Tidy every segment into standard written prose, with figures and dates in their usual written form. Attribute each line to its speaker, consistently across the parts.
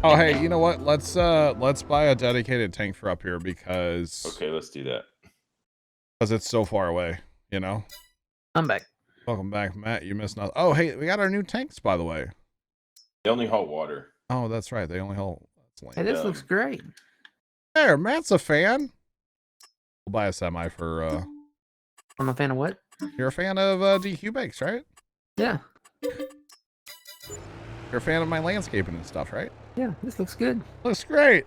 Speaker 1: Oh, hey, you know what? Let's buy a dedicated tank for up here because
Speaker 2: Okay, let's do that.
Speaker 1: it's so far away, you know.
Speaker 3: I'm back.
Speaker 1: Welcome back, Matt. You missed nothing. Oh, hey, we got our new tanks, by the way.
Speaker 2: They only hold water.
Speaker 1: Oh, that's right. They only hold.
Speaker 3: Hey, this looks great.
Speaker 1: There, Matt's a fan. We'll buy a semi for.
Speaker 3: I'm a fan of what?
Speaker 1: You're a fan of DQ Bakes, right?
Speaker 3: Yeah.
Speaker 1: You're a fan of my landscaping and stuff, right?
Speaker 3: Yeah, this looks good.
Speaker 1: Looks great.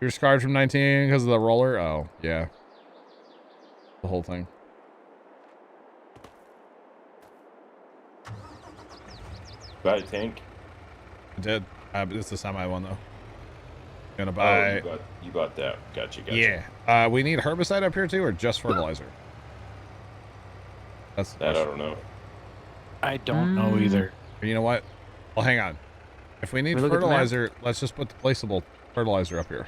Speaker 1: You're scarred from 19 because of the roller? Oh, yeah. The whole thing.
Speaker 2: Buy a tank?
Speaker 1: I did. It's a semi one, though. Gonna buy...
Speaker 2: Oh, you bought that. Gotcha.
Speaker 1: Yeah. We need herbicide up here, too, or just fertilizer? That's the
Speaker 2: that
Speaker 1: question.
Speaker 2: I don't know.
Speaker 4: I don't know either.
Speaker 1: You know what? Well, hang on. If we need fertilizer, let's just put the placeable fertilizer up here.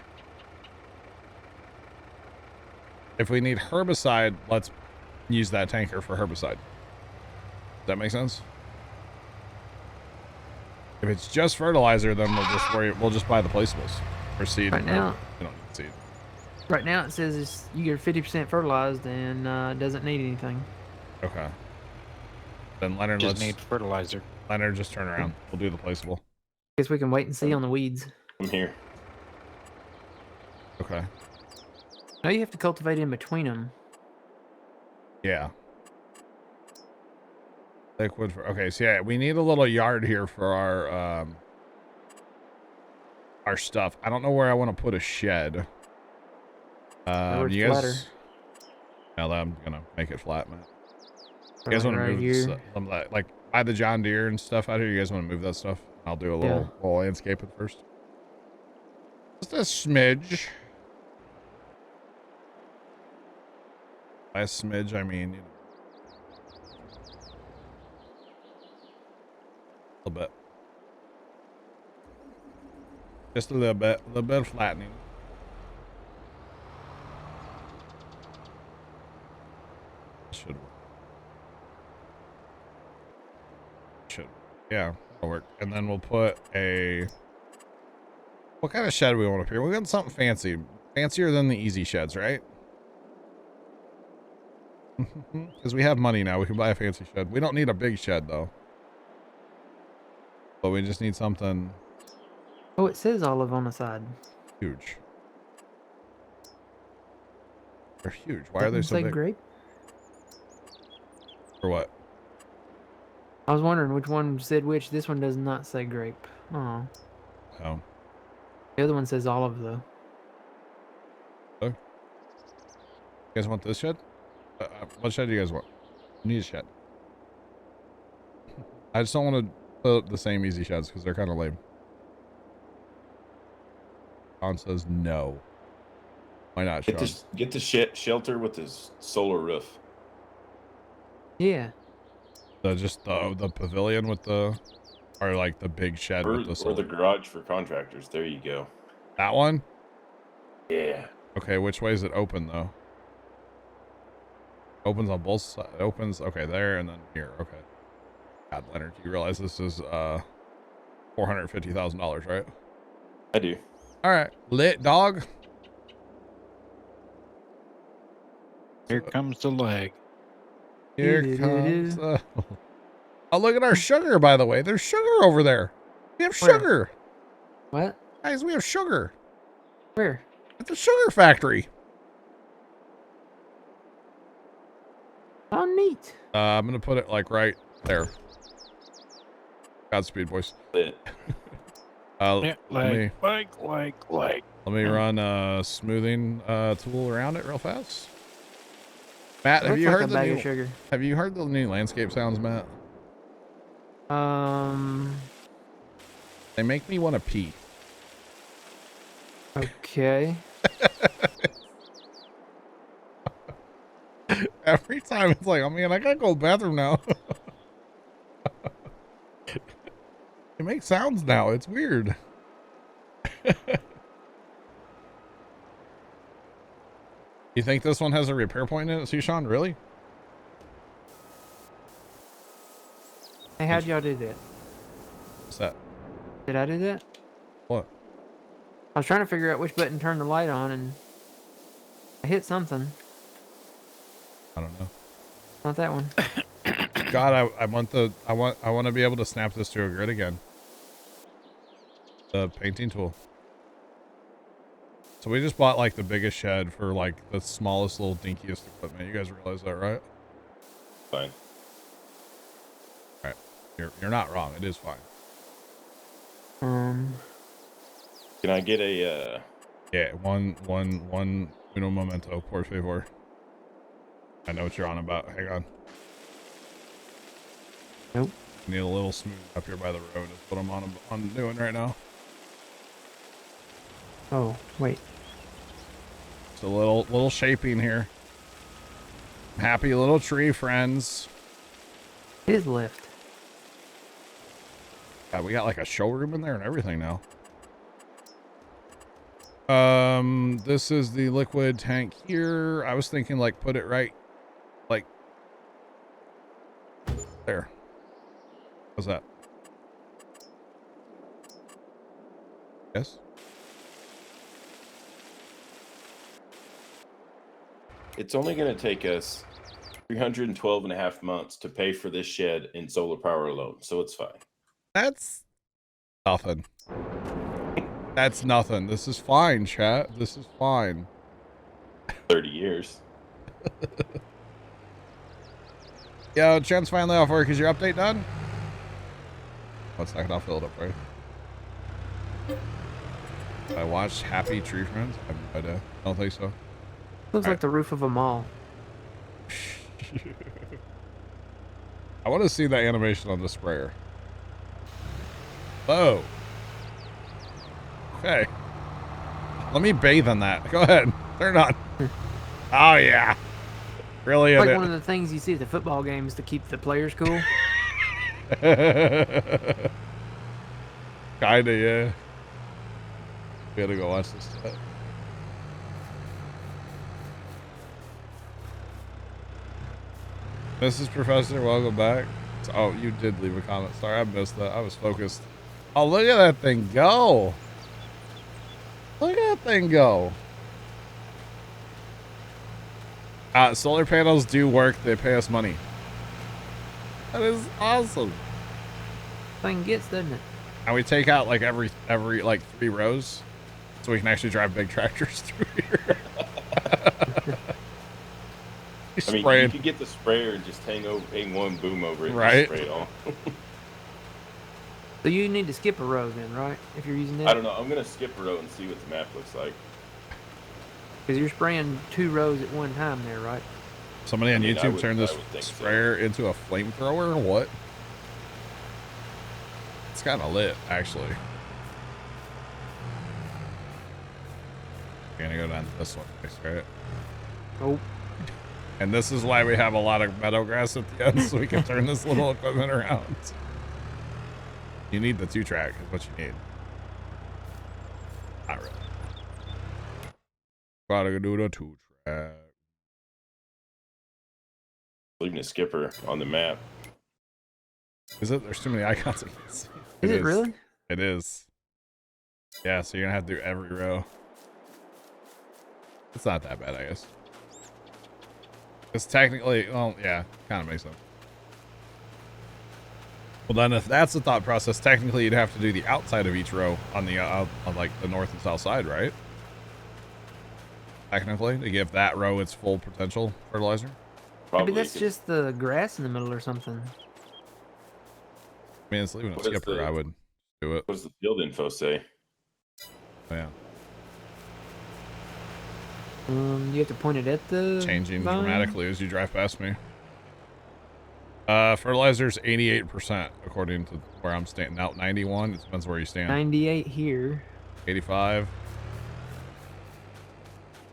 Speaker 1: If we need herbicide, let's use that tanker for herbicide. Does that make sense? If it's just fertilizer, then we'll just buy the placeables for seed.
Speaker 3: Right now,
Speaker 1: we don't need seed.
Speaker 3: Right now it says you get 50% fertilized and doesn't need anything.
Speaker 1: Okay. Then Leonard,
Speaker 4: just need fertilizer.
Speaker 1: Leonard, just turn around. We'll do the placeable.
Speaker 3: Guess we can wait and see on the weeds.
Speaker 2: I'm here.
Speaker 1: Okay.
Speaker 3: No, you have to cultivate in between them.
Speaker 1: Yeah. Liquid for okay, so yeah, we need a little yard here for our stuff. I don't know where I want to put a shed. You guys now that I'm gonna make it flat, man. You guys want to move some of that, like by the John Deere and stuff out here? You guys want to move that stuff? I'll do a little landscaping first. Just a smidge. By a smidge, I mean, you know. A little bit. Just a little bit of flattening. Should work. Yeah, that'll work. And then we'll put a... What kind of shed we want up here? We got something fancy. Fancier than the easy sheds, right? Because we have money now. We can buy a fancy shed. We don't need a big shed, though. But we just need something...
Speaker 3: Oh, it says olive on the side.
Speaker 1: Huge. They're huge. Why are they so big?
Speaker 3: Grape?
Speaker 1: For what?
Speaker 3: I was wondering which one said which. This one does not say grape. Oh.
Speaker 1: Oh.
Speaker 3: The other one says olive, though.
Speaker 1: Oh. You guys want this shed? What shed do you guys want? You need a shed. I just don't want to put the same easy sheds because they're kind of lame. Sean says no. Why not, Sean?
Speaker 2: Get the shelter with this solar roof.
Speaker 3: Yeah.
Speaker 1: Just the pavilion with the, or like the big shed with the solar.
Speaker 2: Or the garage for contractors. There you go.
Speaker 1: That one?
Speaker 2: Yeah.
Speaker 1: Okay, which way is it open though? Opens on both sides. Opens, okay, there and then here. Okay. God, Leonard, you realize this is $450,000, right?
Speaker 2: I do.
Speaker 1: All right, lit dog.
Speaker 4: Here comes the leg.
Speaker 1: Here comes. Oh, look at our sugar, by the way. There's sugar over there. We have sugar.
Speaker 3: What?
Speaker 1: Guys, we have sugar.
Speaker 3: Where?
Speaker 1: At the sugar factory.
Speaker 3: Oh, neat.
Speaker 1: I'm going to put it like right there. Godspeed, boys.
Speaker 2: Lit.
Speaker 1: Let me
Speaker 4: Like.
Speaker 1: run a smoothing tool around it real fast. Matt, have you heard the new landscape sounds, Matt? They make me want to pee.
Speaker 3: Okay.
Speaker 1: Every time it's like, oh man, I gotta go to the bathroom now. It makes sounds now. It's weird. You think this one has a repair point in it, Sushan? Really?
Speaker 3: Hey, how'd y'all do that?
Speaker 1: What's that?
Speaker 3: Did I do that?
Speaker 1: What?
Speaker 3: I was trying to figure out which button turned the light on, and I hit something.
Speaker 1: I don't know.
Speaker 3: Not that one.
Speaker 1: God, I want to be able to snap this to a grid again. The painting tool. So we just bought like the biggest shed for like the smallest little dinkiest equipment. You guys realize that, right?
Speaker 2: Fine.
Speaker 1: All right. You're not wrong. It is fine.
Speaker 2: Can I get a
Speaker 1: Yeah, one uno momento, por favor. I know what you're on about. Hang on.
Speaker 3: Nope.
Speaker 1: Need a little smooth up here by the road. Is what I'm on doing right now.
Speaker 3: Oh, wait.
Speaker 1: It's a little shaping here. Happy little tree friends.
Speaker 3: His lift.
Speaker 1: God, we got like a showroom in there and everything now. This is the liquid tank here. I was thinking like put it right like there. How's that? Yes?
Speaker 2: It's only going to take us 312 and a half months to pay for this shed in solar power alone, so it's fine.
Speaker 1: That's nothing. That's nothing. This is fine, chat. This is fine.
Speaker 2: 30 years.
Speaker 1: Yo, Chen's finally off work. Is your update done? 1 second, I'll fill it up for you. I watched Happy Tree Friends. I have no idea. I don't think so.
Speaker 3: Looks like the roof of a mall.
Speaker 1: I want to see that animation on the sprayer. Oh. Okay. Let me bathe in that. Go ahead. Turn it on. Oh, yeah. Really?
Speaker 3: It's like one of the things you see at the football games to keep the players cool.
Speaker 1: Kinda, yeah. We gotta go watch this stuff. Mrs. Professor, welcome back. Oh, you did leave a comment. Sorry, I missed that. I was focused. Oh, look at that thing go. Look at that thing go. Solar panels do work. They pay us money. That is awesome.
Speaker 3: Thing gets, doesn't it?
Speaker 1: And we take out like every like 3 rows, so we can actually drive big tractors through here.
Speaker 2: I mean, you could get the sprayer and just hang one boom over it,
Speaker 1: right?
Speaker 2: And spray it all.
Speaker 3: So you need to skip a row then, right? If you're using that.
Speaker 2: I don't know. I'm gonna skip a row and see what the map looks like.
Speaker 3: Because you're spraying 2 rows at one time there, right?
Speaker 1: Somebody on YouTube turned this sprayer into a flamethrower? What? It's kind of lit, actually. We're gonna go down to this one next, right?
Speaker 3: Oh.
Speaker 1: And this is why we have a lot of meadow grass at the end, so we can turn this little equipment around. You need the 2-track is what you need. Not really. Gotta do the 2-track.
Speaker 2: Leaving a skipper on the map.
Speaker 1: Is it? There's too many icons.
Speaker 3: Is it really?
Speaker 1: It is. Yeah, so you're gonna have to do every row. It's not that bad, I guess. It's technically, well, yeah, kind of makes sense. Well, then if that's the thought process, technically you'd have to do the outside of each row on the on like the north and south side, right? Technically, to give that row its full potential fertilizer.
Speaker 2: Probably
Speaker 3: Maybe that's just the grass in the middle or something.
Speaker 1: I mean, it's leaving a skipper. I would do it.
Speaker 2: What does the field info say?
Speaker 1: Oh, yeah.
Speaker 3: You have to point it at the
Speaker 1: Changing
Speaker 3: vine?
Speaker 1: dramatically as you drive past me. Fertilizer's 88% according to where I'm standing. Now 91. It depends where you stand.
Speaker 3: 98 here.
Speaker 1: 85.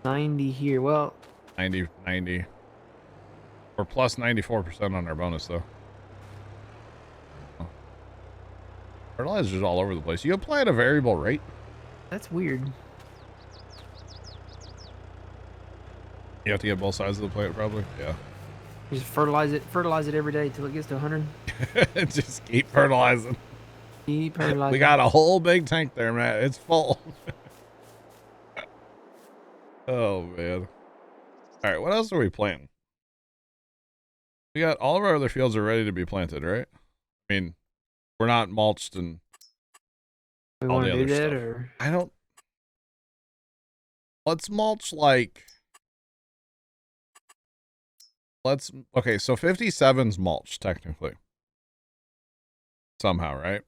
Speaker 3: 90 here. Well,
Speaker 1: 90. We're plus 94% on our bonus though. Fertilizer's all over the place. You apply at a variable rate.
Speaker 3: that's weird.
Speaker 1: You have to get both sides of the plant, probably. Yeah.
Speaker 3: You just fertilize it every day till it gets to 100.
Speaker 1: Just keep fertilizing.
Speaker 3: Keep fertilizing.
Speaker 1: We got a whole big tank there, man. It's full. Oh, man. All right, what else are we planting? We got all of our other fields are ready to be planted, right? I mean, we're not mulched and
Speaker 3: We
Speaker 1: all
Speaker 3: want
Speaker 1: the
Speaker 3: to do
Speaker 1: other
Speaker 3: that,
Speaker 1: stuff.
Speaker 3: or
Speaker 1: I don't. Let's mulch like. Okay, so 57's mulch, technically. Somehow, right?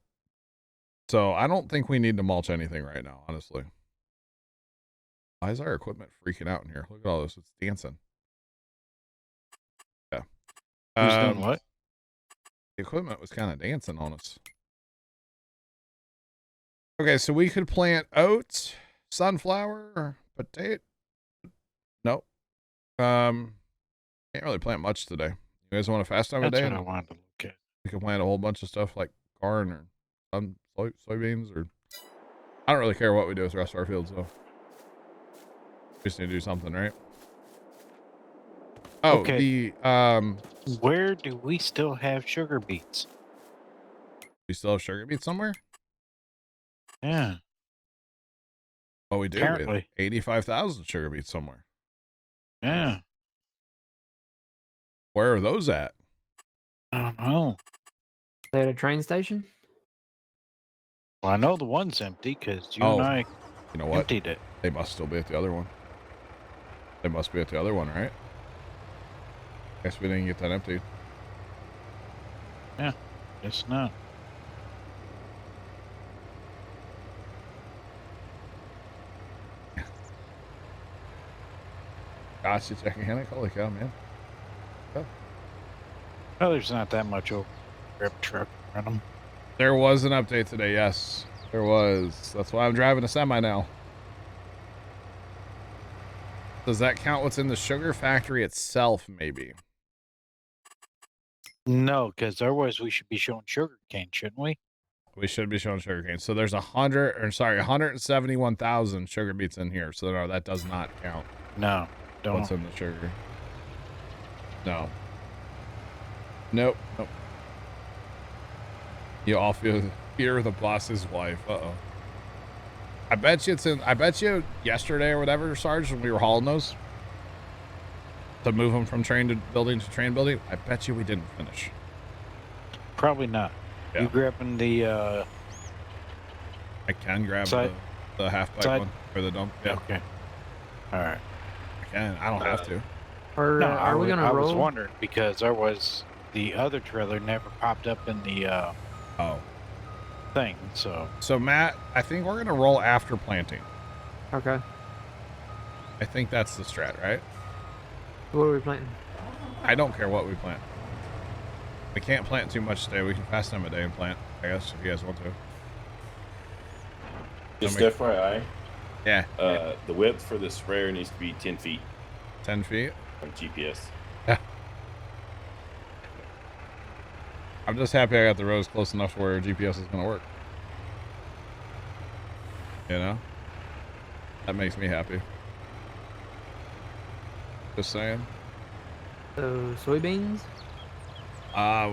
Speaker 1: So I don't think we need to mulch anything right now, honestly. Why is our equipment freaking out in here? Look at all this. It's dancing. Yeah.
Speaker 4: Who's doing what?
Speaker 1: The equipment was kind of dancing on us. Okay, so we could plant oats, sunflower, potato. Nope. Can't really plant much today. You guys want a fast time of
Speaker 4: That's
Speaker 1: day?
Speaker 4: what I wanted to look at.
Speaker 1: We can plant a whole bunch of stuff like corn or soybeans, or I don't really care what we do with the rest of our fields, though. We just need to do something, right? Oh,
Speaker 4: Okay. Where do we still have sugar beets?
Speaker 1: We still have sugar beets somewhere?
Speaker 4: Yeah.
Speaker 1: Oh, we do. We have
Speaker 4: Apparently.
Speaker 1: 85,000 sugar beets somewhere.
Speaker 4: Yeah.
Speaker 1: Where are those at?
Speaker 4: I don't know.
Speaker 3: they at a train station?
Speaker 4: Well, I know the one's empty because you and I
Speaker 1: You know what?
Speaker 4: emptied it.
Speaker 1: They must still be at the other one. They must be at the other one, right? Guess we didn't get that emptied.
Speaker 4: Yeah. Guess not.
Speaker 1: Gosh, you checking Hennick? Holy cow, man.
Speaker 4: Well, there's not that much over grip truck on them.
Speaker 1: There was an update today, yes. There was. That's why I'm driving a semi now. Does that count what's in the sugar factory itself, maybe?
Speaker 4: No, because otherwise we should be showing sugar cane, shouldn't we?
Speaker 1: We should be showing sugar cane. So there's 171,000 sugar beets in here. So no, that does not count.
Speaker 4: No, don't.
Speaker 1: What's in the sugar? No. Nope. Nope. You all fear the boss's wife. Uh-oh. I bet you yesterday or whatever, Sarge, when we were hauling those to move them from train to building to train building, I bet you we didn't finish.
Speaker 4: Probably not.
Speaker 1: Yeah.
Speaker 4: You grabbing the
Speaker 1: I can grab
Speaker 4: side,
Speaker 1: the half pipe
Speaker 4: side?
Speaker 1: one for the dump. Yeah.
Speaker 4: Okay. All right.
Speaker 1: I can. I don't have to.
Speaker 3: Or
Speaker 4: No,
Speaker 3: are we gonna
Speaker 4: I
Speaker 3: roll?
Speaker 4: was wondering because there was the other trailer never popped up in the
Speaker 1: Oh.
Speaker 4: thing. So
Speaker 1: Matt, I think we're gonna roll after planting.
Speaker 3: Okay.
Speaker 1: I think that's the strat, right?
Speaker 3: What are we planting?
Speaker 1: I don't care what we plant. We can't plant too much today. We can fast time a day and plant, I guess, if you guys want to.
Speaker 2: Just FYI,
Speaker 1: Yeah.
Speaker 2: the width for the sprayer needs to be 10 feet
Speaker 1: 10 feet.
Speaker 2: on GPS.
Speaker 1: Yeah. I'm just happy I got the roads close enough to where GPS is going to work. You know? That makes me happy. Just saying.
Speaker 3: So soybeans?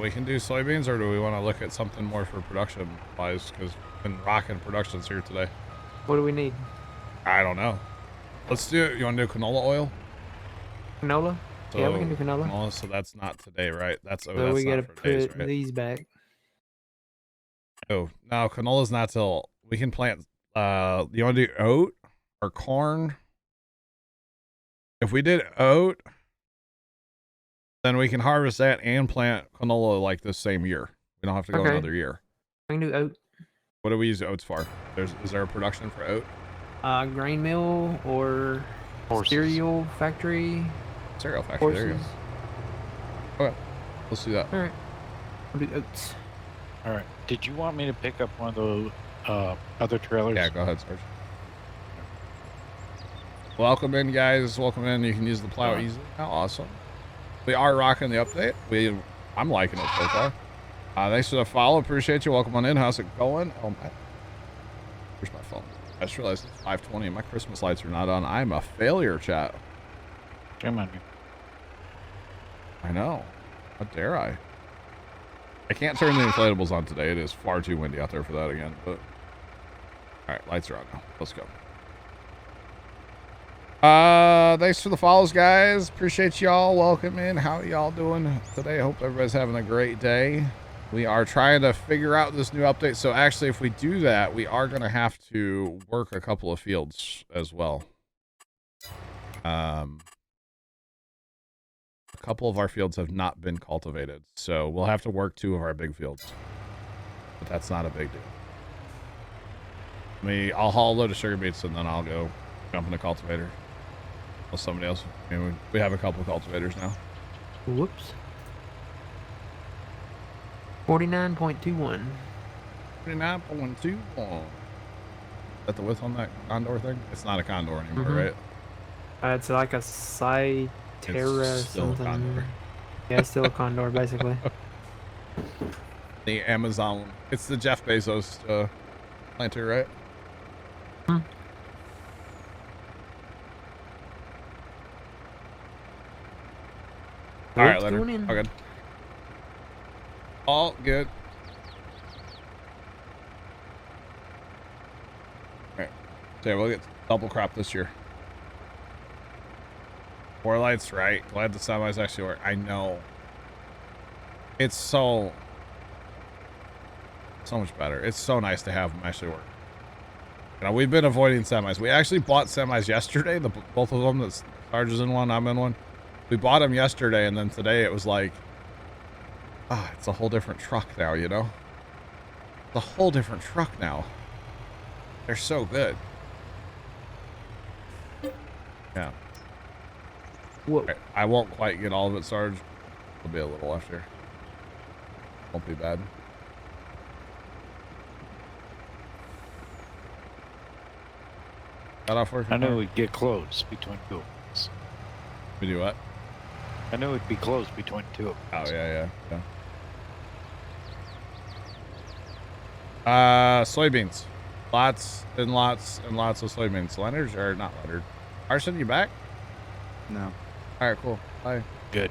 Speaker 1: We can do soybeans, or do we want to look at something more for production wise? Because we've been rocking productions here today.
Speaker 3: What do we need?
Speaker 1: I don't know. Let's do it. You want to do canola oil?
Speaker 3: Canola?
Speaker 1: So,
Speaker 3: yeah, we can do canola.
Speaker 1: So that's not today, right? That's
Speaker 3: So
Speaker 1: that's
Speaker 3: we
Speaker 1: not
Speaker 3: gotta
Speaker 1: for
Speaker 3: put
Speaker 1: days, right?
Speaker 3: these back.
Speaker 1: Oh, no, canola's not till we can plant. You want to do oat or corn? If we did oat, then we can harvest that and plant canola like this same year. We don't have to go another year.
Speaker 3: I can do oat.
Speaker 1: What do we use oats for? Is there a production for oat?
Speaker 3: Grain mill or
Speaker 4: Horses.
Speaker 3: cereal factory.
Speaker 1: Cereal factory.
Speaker 3: Horses.
Speaker 1: There you go. Okay, let's do that.
Speaker 3: All right. We'll do oats.
Speaker 4: all right. Did you want me to pick up one of those other trailers?
Speaker 1: Yeah, go ahead, Sarge. Welcome in, guys. Welcome in. You can use the plow easily. How awesome. We are rocking the update. I'm liking it so far. Thanks for the follow. Appreciate you. Welcome on in. How's it going? Oh, my. Where's my phone? I just realized it's 5:20 and my Christmas lights are not on. I'm a failure, chat.
Speaker 4: Come on.
Speaker 1: I know. How dare I? I can't turn the inflatables on today. It is far too windy out there for that again. But all right, lights are on now. Let's go. Thanks for the follows, guys. Appreciate y'all. Welcome in. How y'all doing today? I hope everybody's having a great day. We are trying to figure out this new update. So actually, if we do that, we are going to have to work a couple of fields as well. A couple of our fields have not been cultivated, so we'll have to work 2 of our big fields. But that's not a big deal. I'll haul a load of sugar beets and then I'll go jump in the cultivator. Well, somebody else. I mean, we have a couple of cultivators now.
Speaker 3: Whoops. 49.21.
Speaker 1: 49.21. Is that the width on that condor thing? It's not a condor anymore, right?
Speaker 3: It's like a Cytera
Speaker 1: It's still
Speaker 3: something.
Speaker 1: a condor.
Speaker 3: Yeah, it's still a condor, basically.
Speaker 1: The Amazon. It's the Jeff Bezos planter, right? All right, Leonard. All good. All good. All right. So we'll get double crop this year. 4 lights, right? Glad the semis actually work. I know. It's so much better. It's so nice to have them actually work. You know, we've been avoiding semis. We actually bought semis yesterday. Both of them. The Sarge is in one. I'm in one. We bought them yesterday, and then today it was like, it's a whole different truck now, you know? It's a whole different truck now. They're so good. Yeah.
Speaker 3: Whoa.
Speaker 1: Right, I won't quite get all of it, Sarge. There'll be a little left here. Won't be bad. Got off work?
Speaker 4: I knew we'd get close between 2 of us.
Speaker 1: We do what?
Speaker 4: I knew it'd be close between 2 of us.
Speaker 1: Oh, yeah. Soybeans. Lots and lots and lots of soybeans. Leonard, or not Leonard. Arson, you back?
Speaker 5: No.
Speaker 1: All right, cool. Bye.
Speaker 4: Good.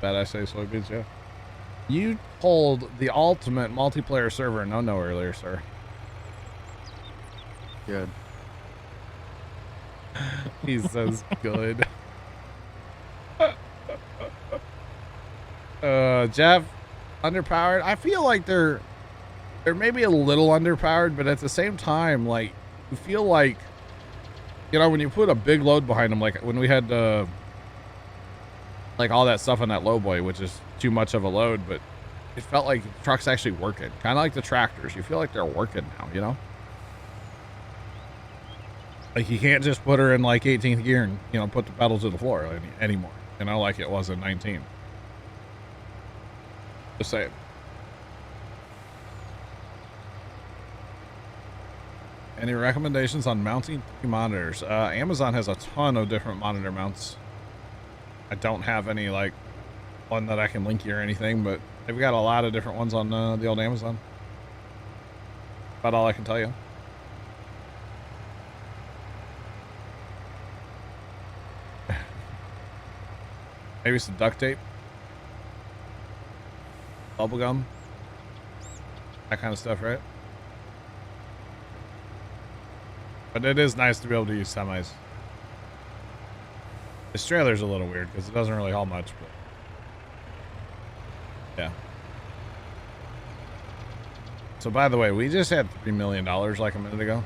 Speaker 1: Bad I say soybeans, yeah. You told the ultimate multiplayer server no earlier, sir.
Speaker 5: Good.
Speaker 1: He says good. Jeff, underpowered. I feel like they're maybe a little underpowered, but at the same time, like, you feel like, you know, when you put a big load behind them, like when we had like all that stuff on that low boy, which is too much of a load, but it felt like the truck's actually working. Kind of like the tractors. You feel like they're working now, you know? Like, you can't just put her in like 18th gear and, you know, put the pedals to the floor anymore, you know, like it was in 19. Just saying. Any recommendations on mounting monitors? Amazon has a ton of different monitor mounts. I don't have any, like, one that I can link you or anything, but they've got a lot of different ones on the old Amazon. About all I can tell you. Maybe some duct tape. Bubble gum. That kind of stuff, right? But it is nice to be able to use semis. This trailer's a little weird because it doesn't really haul much, but yeah. So by the way, we just had $3 million like a minute ago.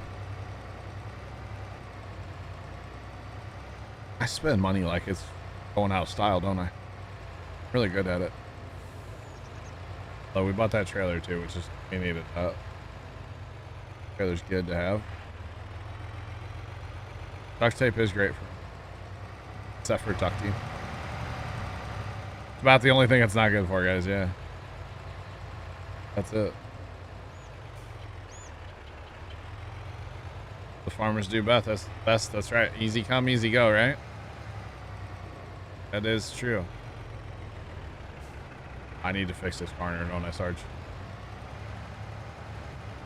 Speaker 1: I spend money like it's going out of style, don't I? Really good at it. So we bought that trailer too, which is, we needed that. Trailer's good to have. Duct tape is great for me. Except for ducting. It's about the only thing it's not good for, guys, yeah. That's it. The farmers do best. That's best. That's right. Easy come, easy go, right? That is true. I need to fix this corner, don't I, Sarge?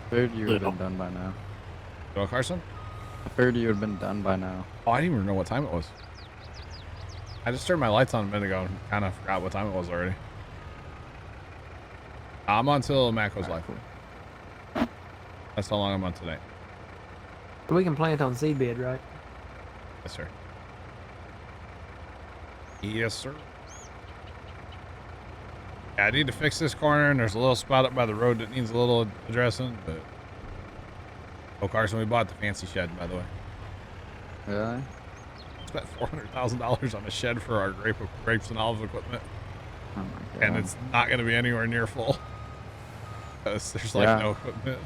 Speaker 5: Figured you would have been done by now.
Speaker 1: Go, Carson?
Speaker 5: I figured you would have been done by now.
Speaker 1: Oh, I didn't even know what time it was. I just turned my lights on a minute ago and kind of forgot what time it was already. I'm on till Matt goes live. That's how long I'm on tonight.
Speaker 3: We can plant on seed bed, right?
Speaker 1: Yes, sir. Yes, sir. Yeah, I need to fix this corner, and there's a little spot up by the road that needs a little addressing, but... Oh, Carson, we bought the fancy shed, by the way.
Speaker 5: Really?
Speaker 1: Spent $400,000 on a shed for our grapes and olive equipment.
Speaker 5: Oh my god.
Speaker 1: And it's not going to be anywhere near full. Because there's like no equipment.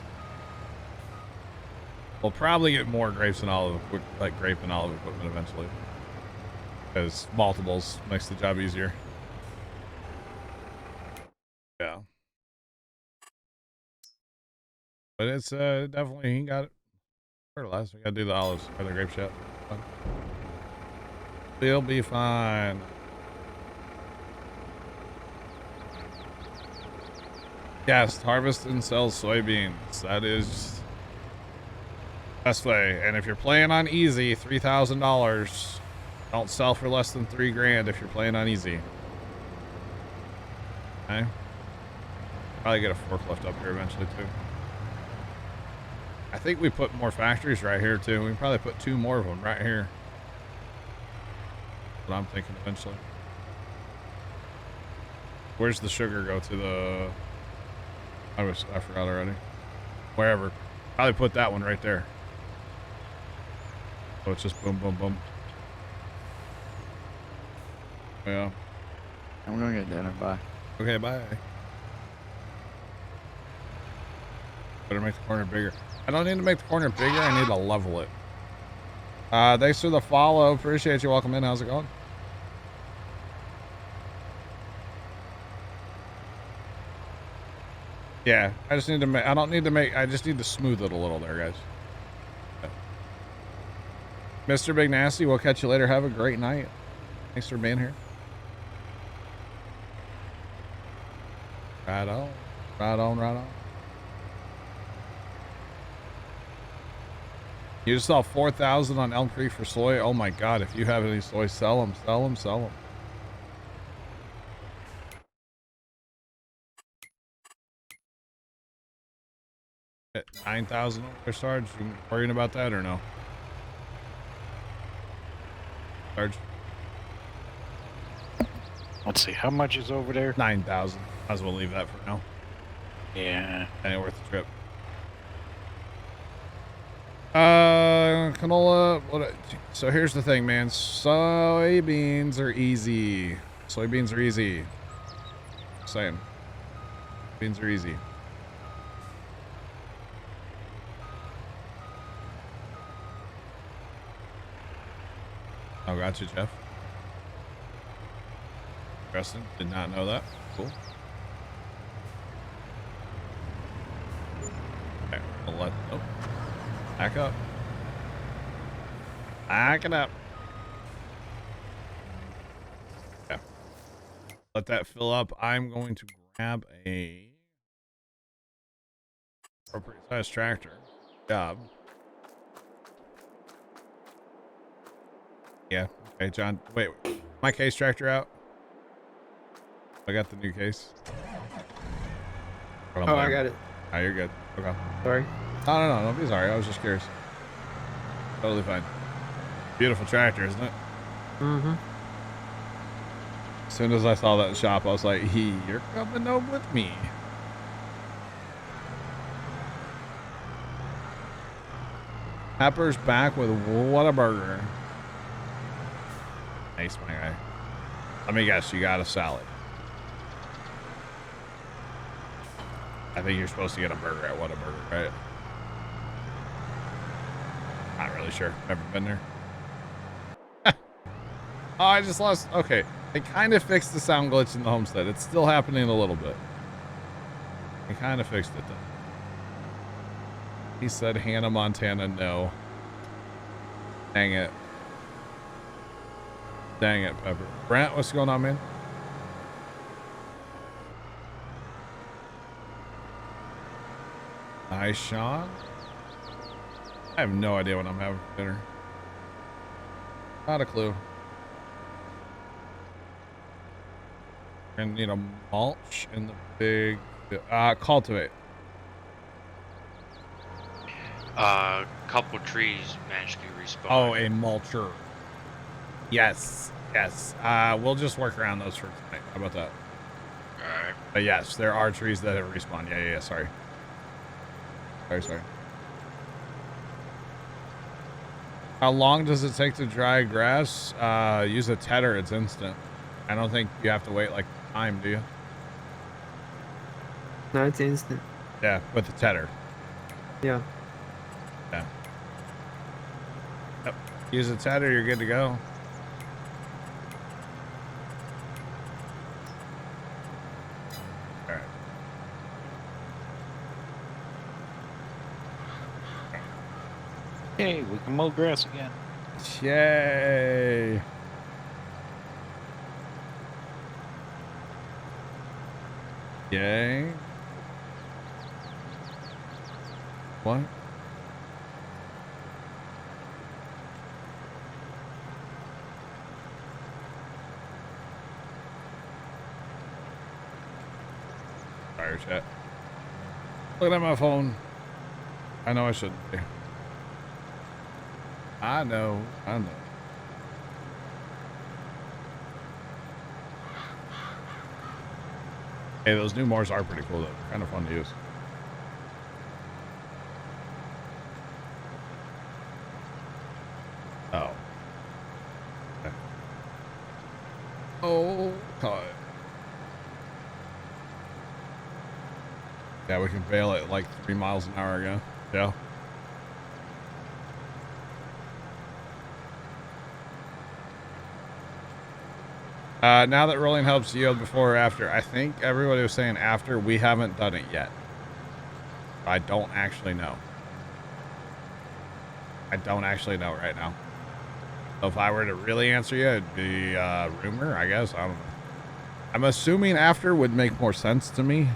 Speaker 1: We'll probably get more grapes and olive, like grape and olive equipment eventually. Because multiples makes the job easier. Yeah. But it's definitely, he got it fertilized. We got to do the olives or the grape shot. We'll be fine. Yes, harvest and sell soybeans. That is best way. And if you're playing on easy, $3,000. Don't sell for less than $3,000 if you're playing on easy. Okay. Probably get a forklift up here eventually too. I think we put more factories right here too. We can probably put 2 more of them right here. That's what I'm thinking eventually. Where's the sugar go to the... I forgot already. Wherever. Probably put that one right there. So it's just boom, boom, boom. Yeah.
Speaker 5: I'm gonna get dinner. Bye.
Speaker 1: Okay, bye. Better make the corner bigger. I don't need to make the corner bigger. I need to level it. Thanks for the follow. Appreciate you. Welcome in. How's it going? Yeah, I just need to make, I don't need to make, I just need to smooth it a little there, guys. Okay. Mr. Big Nasty, we'll catch you later. Have a great night. Thanks for being here. Right on. Right on, right on. You just saw 4,000 on Elm Creek for soy. Oh my God. If you have any soy, sell them, sell them, sell them. At 9,000 over Sarge. You worrying about that or no? Sarge?
Speaker 4: Let's see, how much is over there?
Speaker 1: 9,000. Might as well leave that for now.
Speaker 4: Yeah.
Speaker 1: Ain't worth the trip. Canola. So here's the thing, man. Soybeans are easy. Soybeans are easy. Same. Beans are easy. Oh, gotcha, Jeff. Preston, did not know that. Cool. Okay, I'll let. Oh. Back up. Back it up. Okay. Let that fill up. I'm going to grab a appropriate size tractor. Job. Yeah. Okay, John. Wait. My case tractor out. I got the new case.
Speaker 3: Oh, I got it.
Speaker 1: Oh, you're good. Okay.
Speaker 3: Sorry.
Speaker 1: No, don't be sorry. I was just curious. Totally fine. Beautiful tractor, isn't it?
Speaker 3: Mm-hmm.
Speaker 1: As soon as I saw that in the shop, I was like, you're coming up with me. Pepper's back with Whataburger. Nice, my guy. Let me guess, you got a salad. I think you're supposed to get a burger at Whataburger, right? Not really sure. Never been there. Oh, I just lost. Okay. They kind of fixed the sound glitch in the homestead. It's still happening a little bit. They kind of fixed it though. He said Hannah Montana, no. Dang it. Dang it, Pepper. Brent, what's going on, man? Hi, Sean. I have no idea what I'm having for dinner. Not a clue. And need a mulch in the big cultivate.
Speaker 6: Couple trees magically respawn.
Speaker 1: Oh, a mulcher. Yes, yes. We'll just work around those for tonight. How about that?
Speaker 6: Alright.
Speaker 1: But yes, there are trees that have respawned. Yeah. Sorry. Sorry. How long does it take to dry grass? Use a tedder. It's instant. I don't think you have to wait like time, do you?
Speaker 3: No, it's instant.
Speaker 1: Yeah, with the tedder.
Speaker 3: Yeah.
Speaker 1: Yeah. Yep. Use a tedder, you're good to go. All right.
Speaker 4: Hey, we can mow grass again.
Speaker 1: Yay. Yay. What? Fire chat. Looking at my phone. I know I shouldn't be. I know. Hey, those new Mars are pretty cool though. Kind of fun to use. Oh. Okay. Oh, God. Yeah, we can bail at like 3 miles an hour again. Yeah. Now that rolling helps yield before or after, I think everybody was saying after. We haven't done it yet. I don't actually know. I don't actually know right now. So if I were to really answer you, it'd be rumor, I guess. I don't know. I'm assuming after would make more sense to me.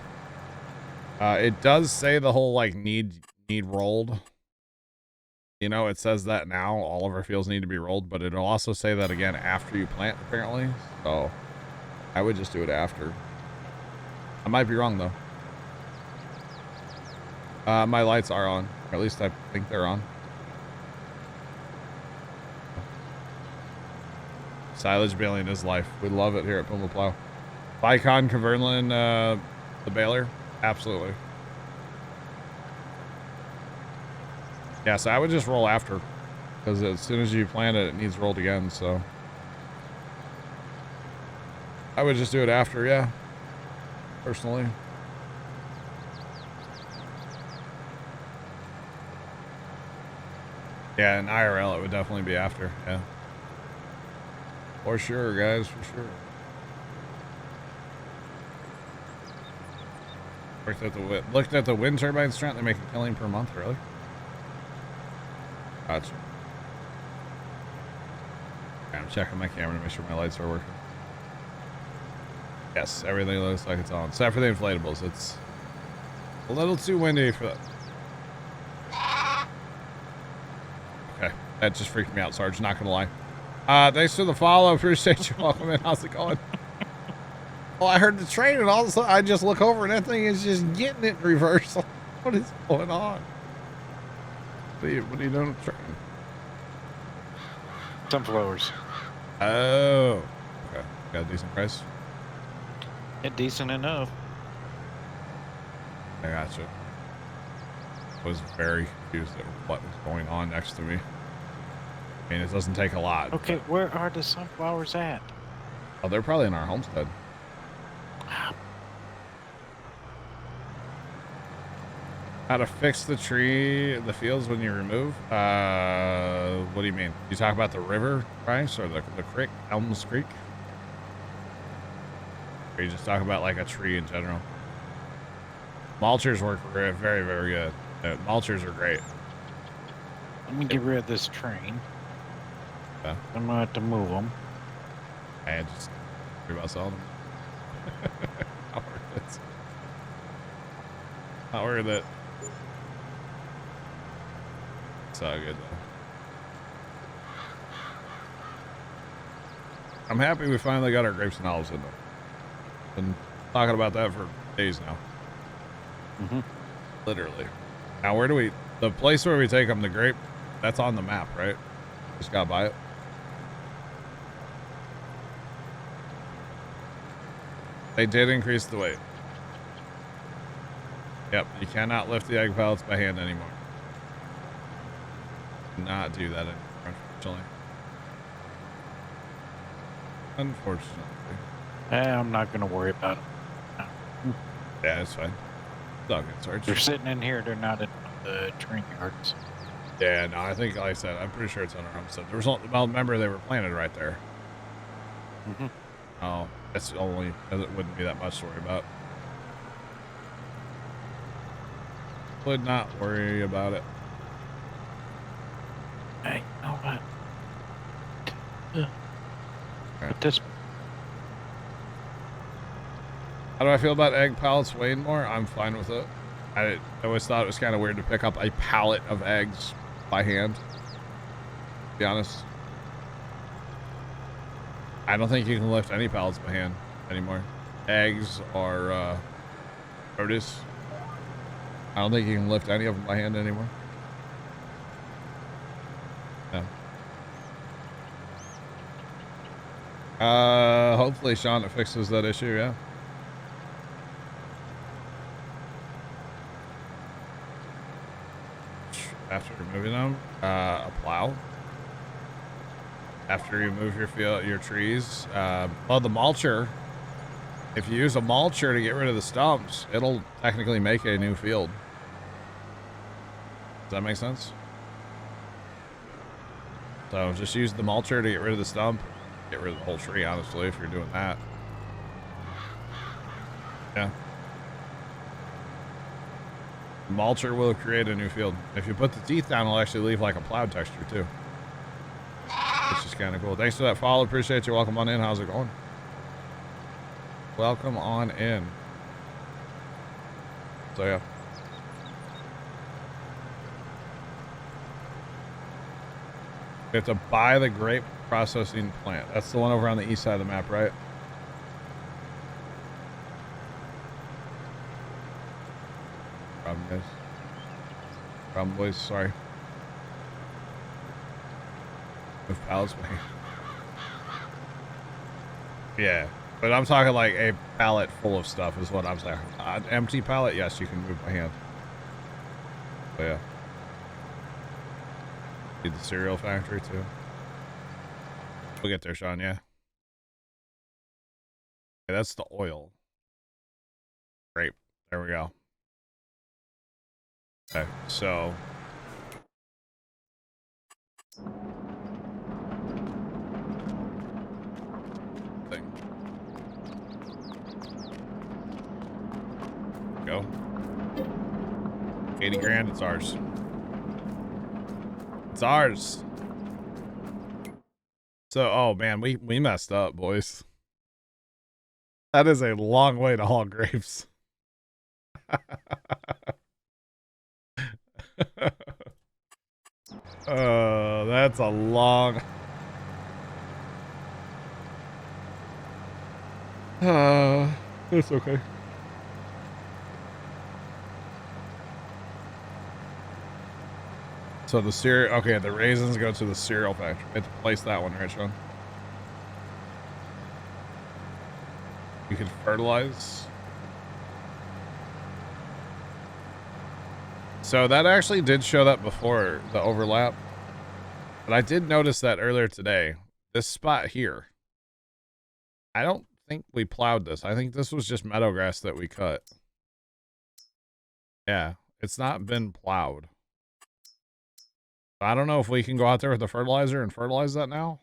Speaker 1: It does say the whole like need rolled. You know, it says that now all of our fields need to be rolled, but it'll also say that again after you plant, apparently. So I would just do it after. I might be wrong though. My lights are on, or at least I think they're on. Silage baling is life. We love it here at Puma Plow. Vicon Caverlin, the baler, absolutely. Yeah, so I would just roll after, because as soon as you plant it, it needs rolled again, so. I would just do it after, yeah, personally. Yeah, in IRL, it would definitely be after, yeah. For sure, guys, for sure. Looked at the wind turbine strength, they make a killing per month, really? Gotcha. Okay, I'm checking my camera to make sure my lights are working. Yes, everything looks like it's on. Except for the inflatables. It's a little too windy for that. Okay, that just freaked me out, Sarge, not gonna lie. Thanks for the follow. Appreciate you. Welcome in. How's it going? Well, I heard the train and all of a sudden I just look over and that thing is just getting it in reverse. What is going on? What are you doing with the train?
Speaker 4: Sunflowers.
Speaker 1: Oh. Okay. Got a decent price?
Speaker 4: Yeah, decent enough.
Speaker 1: I gotcha. Was very confused at what was going on next to me. I mean, it doesn't take a lot.
Speaker 4: Okay,
Speaker 1: but...
Speaker 4: where are the sunflowers at?
Speaker 1: Oh, they're probably in our homestead. How to fix the fields when you remove? What do you mean? You talk about the river price or the creek, Elms Creek? Or you just talk about like a tree in general? Mulchers work very, very good. Mulchers are great.
Speaker 4: Let me get rid of this train.
Speaker 1: Yeah.
Speaker 4: I'm gonna have to move them.
Speaker 1: I just worry about selling them. Not worth it. Not worth it. It's all good though. I'm happy we finally got our grapes and olives in though. Been talking about that for days now.
Speaker 4: Mm-hmm.
Speaker 1: Literally. Now, where do we... The place where we take them, the grape, that's on the map, right? Just gotta buy it. They did increase the weight. Yep, you cannot lift the egg pellets by hand anymore. Not do that anymore, unfortunately.
Speaker 4: I'm not going to worry about it.
Speaker 1: Yeah, it's fine. It's all good, Sarge.
Speaker 4: They're sitting in here. They're not in the train yards.
Speaker 1: Yeah, no, I think, like I said, I'm pretty sure it's on our own stuff. There was, well, remember they were planted right there.
Speaker 4: Mm-hmm.
Speaker 1: Oh, that's only, it wouldn't be that much to worry about. Would not worry about it.
Speaker 4: Hey, you know what? But this...
Speaker 1: How do I feel about egg pallets weighing more? I'm fine with it. I always thought it was kind of weird to pick up a pallet of eggs by hand. To be honest. I don't think you can lift any pallets by hand anymore. Eggs or produce. I don't think you can lift any of them by hand anymore. Yeah. Hopefully, Sean, it fixes that issue, yeah. After removing them, a plow. After you move your trees, well, the mulcher. If you use a mulcher to get rid of the stumps, it'll technically make a new field. Does that make sense? So just use the mulcher to get rid of the stump. Get rid of the whole tree, honestly, if you're doing that. Yeah. The mulcher will create a new field. If you put the teeth down, it'll actually leave like a plowed texture too. Which is kind of cool. Thanks for that follow. Appreciate you. Welcome on in. How's it going? Welcome on in. So yeah. We have to buy the grape processing plant. That's the one over on the east side of the map, right? Problem, guys. Problem, boys. Sorry. Move pallets by hand. Yeah, but I'm talking like a pallet full of stuff is what I'm saying. An empty pallet, yes, you can move by hand. But yeah. Need the cereal factory too. We'll get there, Sean, yeah. Okay, that's the oil. Great. There we go. Okay, so thing. Go. 80 grand, it's ours. It's ours. So, oh man, we messed up, boys. That is a long way to haul grapes. That's a long. It's okay. So the cereal, okay, the raisins go to the cereal factory. We have to place that one, right, Sean? You can fertilize. So that actually did show that before, the overlap. But I did notice that earlier today. This spot here. I don't think we plowed this. I think this was just meadow grass that we cut. Yeah, it's not been plowed. I don't know if we can go out there with the fertilizer and fertilize that now.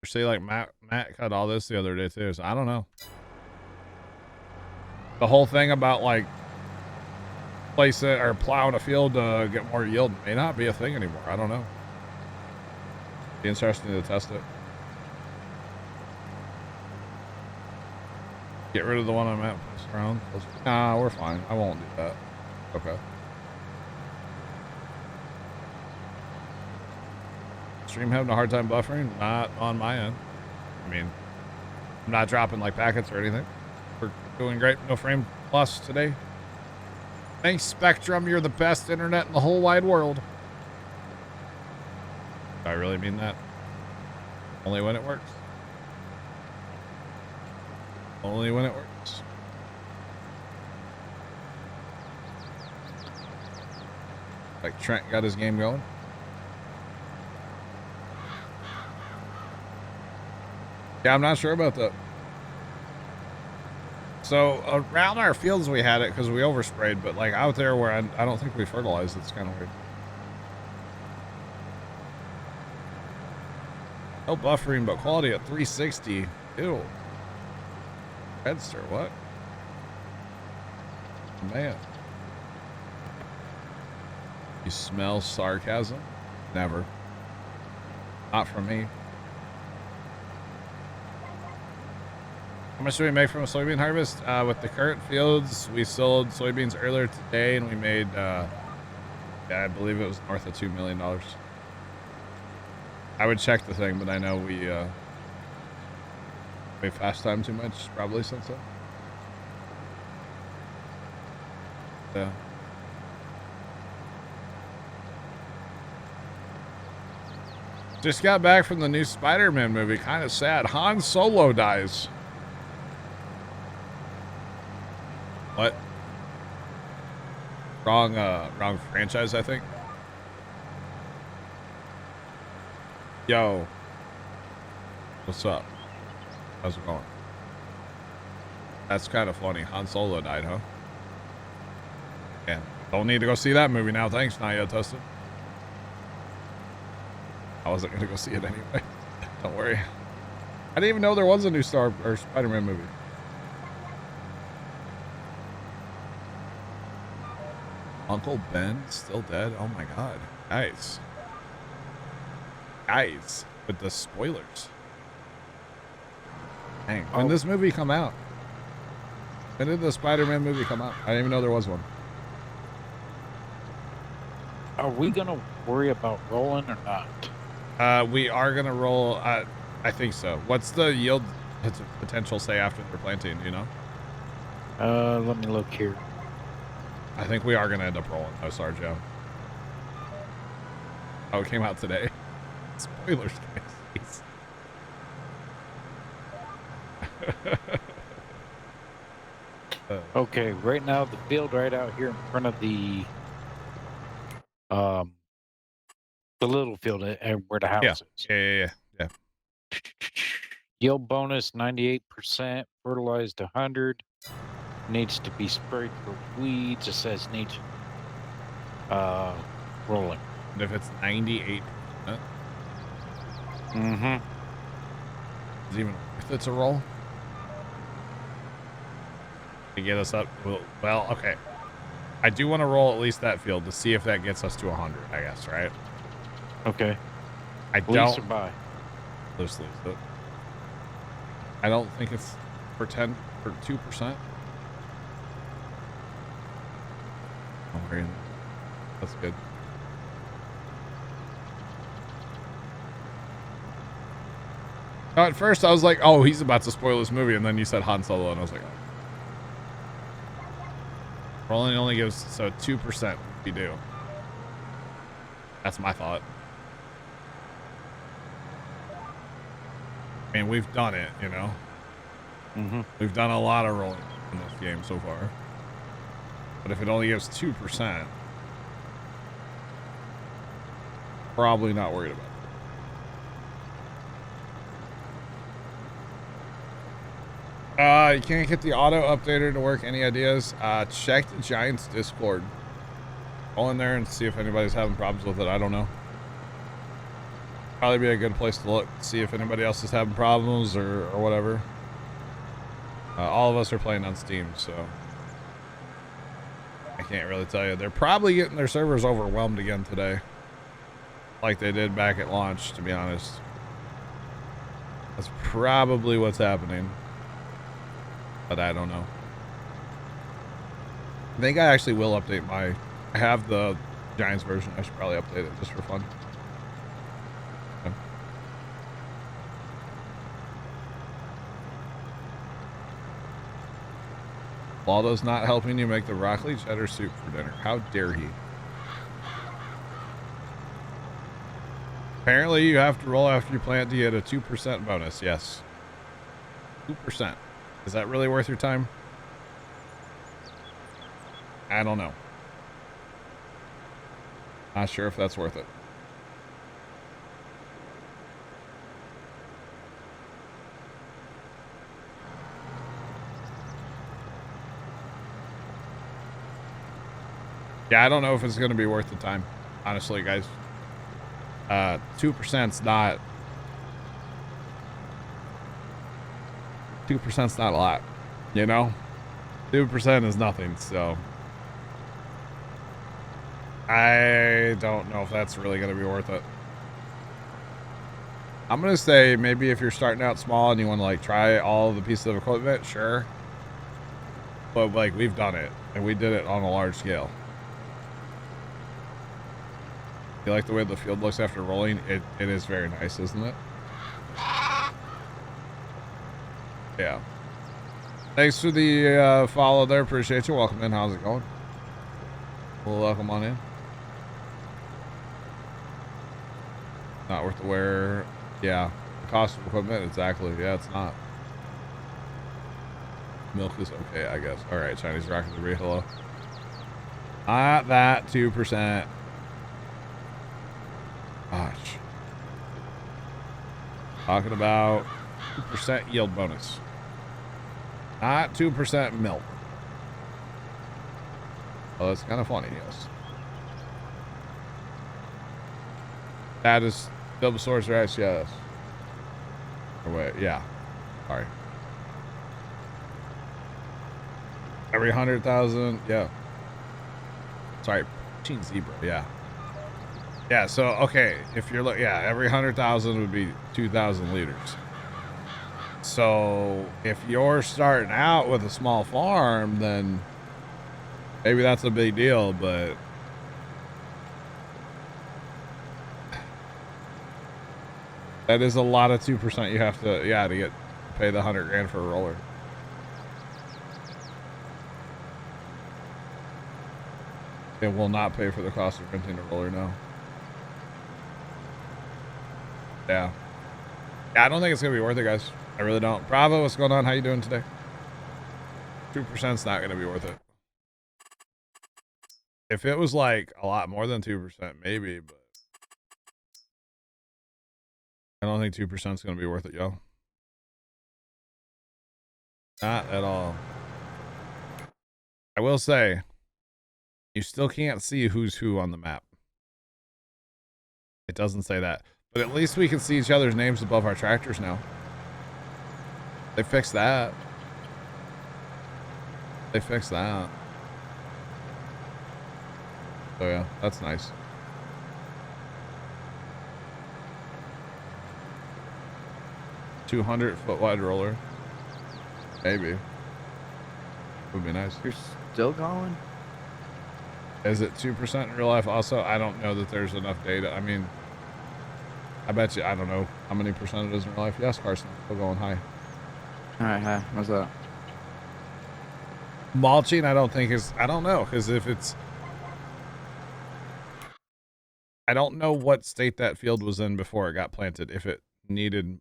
Speaker 1: Or see, like Matt cut all this the other day too, so I don't know. The whole thing about like place it or plowing a field to get more yield may not be a thing anymore. I don't know. Be interesting to test it. Get rid of the one I'm at. Place around. Nah, we're fine. I won't do that. Okay. Stream having a hard time buffering? Not on my end. I mean, I'm not dropping like packets or anything. We're doing great. No frame plus today. Thanks, Spectrum. You're the best internet in the whole wide world. Do I really mean that? Only when it works. Only when it works. Like Trent got his game going. Yeah, I'm not sure about that. So around our fields we had it because we oversprayed, but like out there where I don't think we fertilized, it's kind of weird. No buffering, but quality at 360. Ew. Headster, what? Man. You smell sarcasm? Never. Not from me. How much do we make from a soybean harvest? With the current fields, we sold soybeans earlier today and we made, yeah, I believe it was north of $2 million. I would check the thing, but I know we fast time too much, probably since then. Yeah. Just got back from the new Spider-Man movie. Kind of sad. Han Solo dies. What? Wrong franchise, I think. Yo. What's up? How's it going? That's kind of funny. Han Solo died, huh? Yeah. Don't need to go see that movie now. Thanks, not yet tested. I wasn't going to go see it anyway. Don't worry. I didn't even know there was a new Spider-Man movie. Uncle Ben still dead? Oh my god. Guys. Guys. With the spoilers. Dang. When did this movie come out? When did the Spider-Man movie come out? I didn't even know there was one.
Speaker 4: Are we going to worry about rolling or not?
Speaker 1: We are going to roll. I think so. What's the yield potential say after they're planting, do you know?
Speaker 4: Let me look here.
Speaker 1: I think we are going to end up rolling. Oh, sorry, Joe. Oh, it came out today. Spoilers, guys.
Speaker 4: Okay, right now the field right out here in front of the little field and where the house is.
Speaker 1: Yeah.
Speaker 4: Yield bonus 98%, fertilized 100. Needs to be sprayed for weeds. It says needs rolling.
Speaker 1: And if it's 98%,
Speaker 4: Mm-hmm.
Speaker 1: is it even worth it to roll? To get us up? Well, okay. I do want to roll at least that field to see if that gets us to 100, I guess, right?
Speaker 4: Okay.
Speaker 1: I
Speaker 4: Lease
Speaker 1: don't.
Speaker 4: or buy?
Speaker 1: Lease it. I don't think it's for 2%. Oh, very, that's good. Now, at first I was like, oh, he's about to spoil this movie, and then you said Han Solo, and I was like, oh. Rolling only gives, so 2% we do. That's my thought. I mean, we've done it, you know?
Speaker 4: Mm-hmm.
Speaker 1: We've done a lot of rolling in this game so far. But if it only gives 2%, probably not worried about it. You can't get the auto updater to work. Any ideas? Check the Giants Discord. Go in there and see if anybody's having problems with it. I don't know. Probably be a good place to look, see if anybody else is having problems or whatever. All of us are playing on Steam, so I can't really tell you. They're probably getting their servers overwhelmed again today, like they did back at launch, to be honest. That's probably what's happening. But I don't know. I think I actually will update my... I have the Giants version. I should probably update it just for fun. Waldo's not helping you make the broccoli cheddar soup for dinner. How dare he? Apparently, you have to roll after you plant to get a 2% bonus. Yes. 2%. Is that really worth your time? I don't know. Not sure if that's worth it. Yeah, I don't know if it's going to be worth the time. Honestly, guys. 2%'s not... 2%'s not a lot. You know? 2% is nothing, so... I don't know if that's really going to be worth it. I'm going to say maybe if you're starting out small and you want to like try all the pieces of equipment, sure. But like we've done it and we did it on a large scale. You like the way the field looks after rolling? It is very nice, isn't it? Yeah. Thanks for the follow there. Appreciate you. Welcome in. How's it going? Well, welcome on in. Not worth the wear. Yeah. The cost of equipment, exactly. Yeah, it's not. Milk is okay, I guess. All right, Chinese Rocket Debris, hello. Not that 2%. Gosh. Talking about 2% yield bonus. Not 2% milk. Oh, that's kind of funny, yes. That is double source rice, yes. Or wait, yeah. Sorry. Every 100,000, yeah. Sorry, Gene Zebra, yeah. Yeah, so, okay, if you're, yeah, every 100,000 would be 2,000 liters. So, if you're starting out with a small farm, then maybe that's a big deal, but that is a lot of 2% you have to, yeah, to pay the 100 grand for a roller. It will not pay for the cost of renting a roller now. Yeah. Yeah, I don't think it's gonna be worth it, guys. I really don't. Bravo, what's going on? How you doing today? 2%'s not gonna be worth it. If it was like a lot more than 2%, maybe, but I don't think 2%'s gonna be worth it, yo. Not at all. I will say, you still can't see who's who on the map. It doesn't say that. But at least we can see each other's names above our tractors now. They fixed that. They fixed that. So yeah, that's nice. $200-foot wide roller. Maybe. Would be nice.
Speaker 5: You're still going?
Speaker 1: Is it 2% in real life also? I don't know that there's enough data. I mean, I bet you, I don't know how many percent it is in real life. Yes, Carson, still going high.
Speaker 5: All right, hi. What's up?
Speaker 1: Mulching, I don't think is, I don't know, because if it's, I don't know what state that field was in before it got planted. If it needed,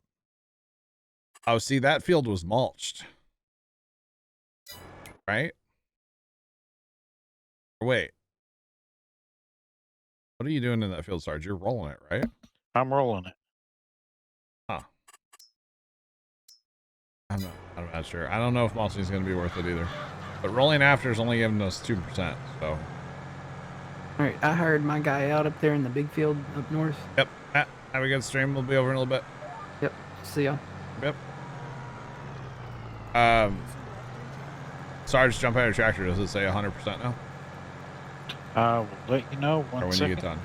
Speaker 1: oh, see, that field was mulched. Right? Wait. What are you doing in that field, Sarge? You're rolling it, right?
Speaker 4: I'm rolling it.
Speaker 1: Huh. I'm not sure. I don't know if mulching is going to be worth it either. But rolling after is only giving us 2%, so.
Speaker 3: All right, I hired my guy out up there in the big field up north.
Speaker 1: Yep. Matt, have a good stream. We'll be over in a little bit.
Speaker 3: Yep. See ya.
Speaker 1: Yep. Sarge, jump out of your tractor. Does it say 100% now?
Speaker 4: We'll let you know
Speaker 1: Or when
Speaker 4: second.
Speaker 1: you get done?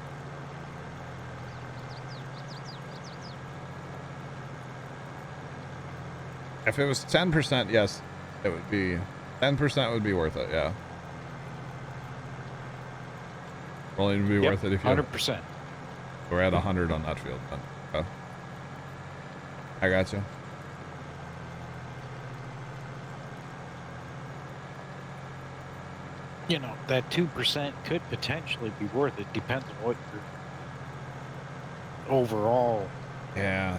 Speaker 1: If it was 10%, yes, it would be 10% would be worth it. Yeah. Rolling would be worth it if you
Speaker 4: 100%.
Speaker 1: we're at 100 on that field. Then. Oh. I got you.
Speaker 4: You know, that 2% could potentially be worth it. Depends on what your overall
Speaker 1: Yeah.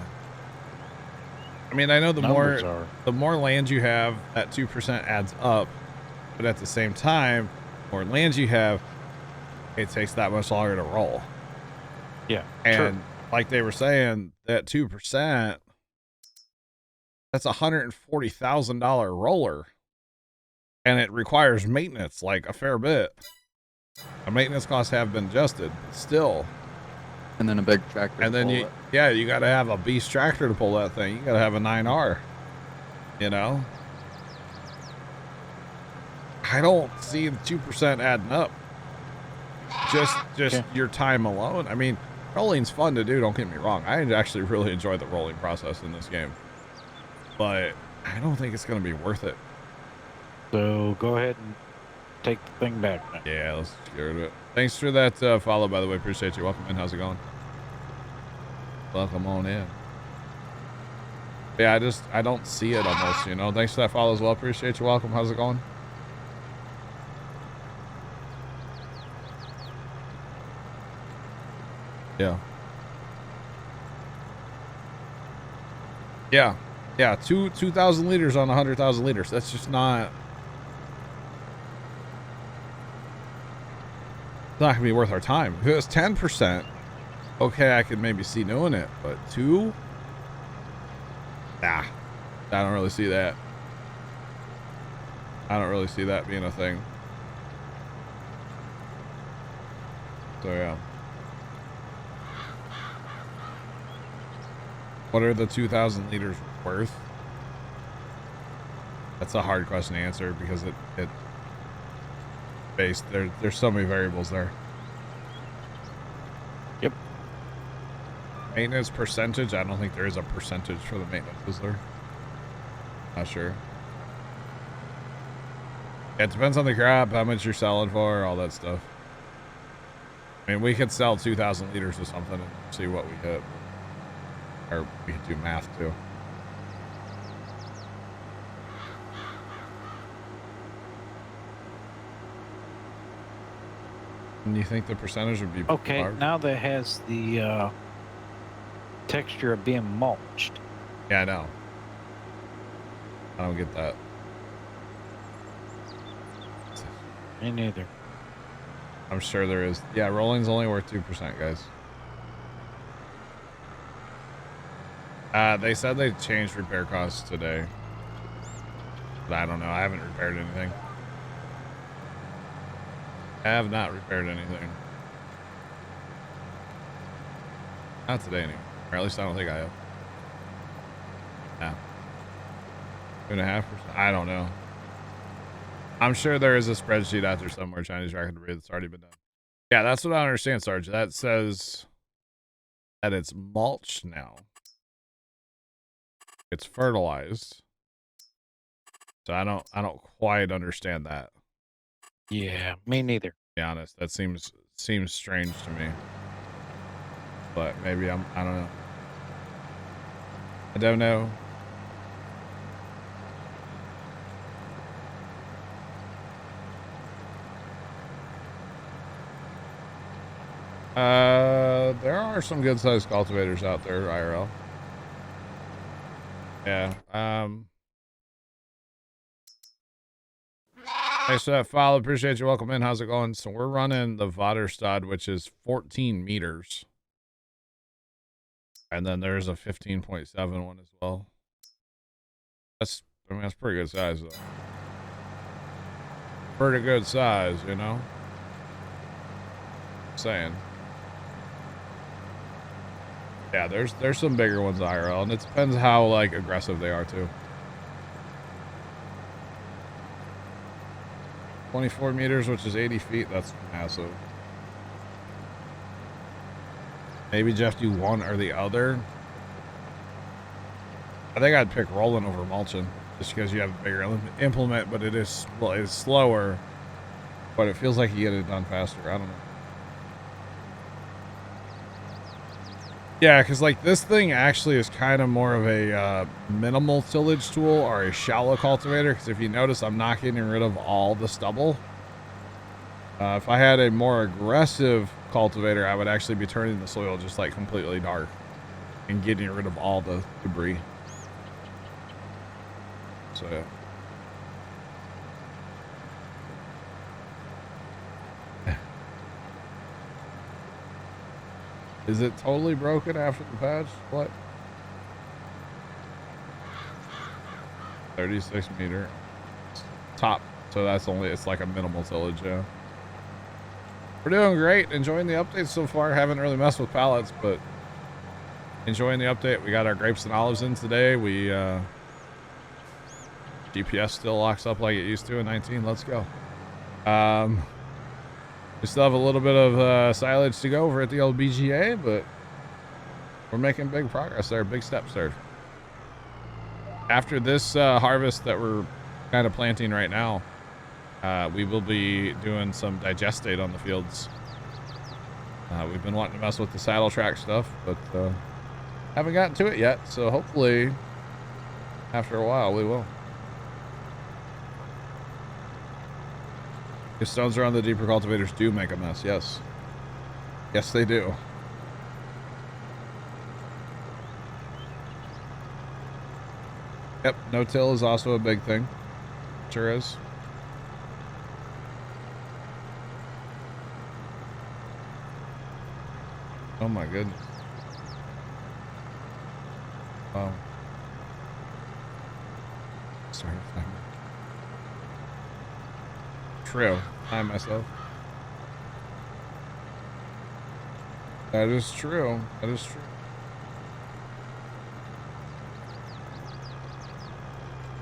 Speaker 1: I mean, I know the
Speaker 4: numbers are.
Speaker 1: more land you have, that 2% adds up. But at the same time, the more land you have, it takes that much longer to roll.
Speaker 4: Yeah.
Speaker 1: And
Speaker 4: sure.
Speaker 1: like they were saying, that 2%, that's $140,000 roller. And it requires maintenance, like a fair bit. The maintenance costs have been adjusted, but still.
Speaker 5: And then a big tractor.
Speaker 1: And then you got to have a beast tractor to pull that thing. You got to have a 9R, you know? I don't see the 2% adding up. Just your time alone. I mean, rolling's fun to do, don't get me wrong. I actually really enjoy the rolling process in this game. But I don't think it's going to be worth it.
Speaker 4: So go ahead and take the thing back now.
Speaker 1: Yeah, let's get rid of it. Thanks for that follow, by the way. Appreciate you. Welcome in. How's it going? Welcome on in. Yeah, I don't see it almost, you know. Thanks for that follow as well. Appreciate you. Welcome. How's it going? Yeah. Yeah. Yeah. 2,000 liters on 100,000 liters. That's just not. It's not gonna be worth our time. If it was 10%, okay, I could maybe see doing it, but 2? Nah, I don't really see that. I don't really see that being a thing. So yeah. What are the 2,000 liters worth? That's a hard question to answer because it based there's so many variables there.
Speaker 4: Yep.
Speaker 1: Maintenance percentage, I don't think there is a percentage for the maintenance, is there? Not sure. Yeah, it depends on the crop, how much you're selling for, all that stuff. I mean, we could sell 2,000 liters of something and see what we hit. Or we could do math too. And you think the percentage would be
Speaker 4: Okay,
Speaker 1: large?
Speaker 4: now that has the texture of being mulched.
Speaker 1: Yeah, I know. I don't get that.
Speaker 4: Me neither.
Speaker 1: I'm sure there is. Yeah, rolling's only worth 2%, guys. They said they changed repair costs today. But I don't know. I haven't repaired anything. I have not repaired anything. Not today anyway. Or at least I don't think I have. Yeah. 2.5%. I don't know. I'm sure there is a spreadsheet out there somewhere, Chinese Rocket Debris, that's already been done. Yeah, that's what I don't understand, Sarge. That says that it's mulched now. It's fertilized. So I don't quite understand that.
Speaker 4: Yeah, me neither.
Speaker 1: To be honest, that seems strange to me. But maybe I don't know. I don't know. There are some good sized cultivators out there, IRL. Yeah. Thanks for that follow. Appreciate you. Welcome in. How's it going? So we're running the Vaderstad, which is 14 meters. And then there's a 15.7 one as well. That's pretty good size though. Pretty good size, you know? Saying. Yeah, there's some bigger ones IRL, and it depends how like aggressive they are too. 24 meters, which is 80 feet. That's massive. Maybe Jeff do one or the other. I think I'd pick rolling over mulching, just because you have a bigger implement, but it's slower. But it feels like you get it done faster. I don't know. Yeah, because like this thing actually is kind of more of a minimal tillage tool or a shallow cultivator. Because if you notice, I'm not getting rid of all the stubble. If I had a more aggressive cultivator, I would actually be turning the soil just like completely dark and getting rid of all the debris. So yeah. Is it totally broken after the patch? What? 36 meter top. So that's only, it's like a minimal tillage, yeah. We're doing great. Enjoying the updates so far. Haven't really messed with pallets, but enjoying the update. We got our grapes and olives in today. We, GPS still locks up like it used to in 19. Let's go. We still have a little bit of silage to go over at the old BGA, but we're making big progress there. Big steps there. After this harvest that we're kind of planting right now, we will be doing some digestate on the fields. We've been wanting to mess with the saddle track stuff, but haven't gotten to it yet. So hopefully after a while we will. If stones around the deeper cultivators do make a mess, yes. Yes, they do. Yep, no-till is also a big thing. Sure is. Oh my goodness. Wow. Sorry. True. I myself. That is true. That is true.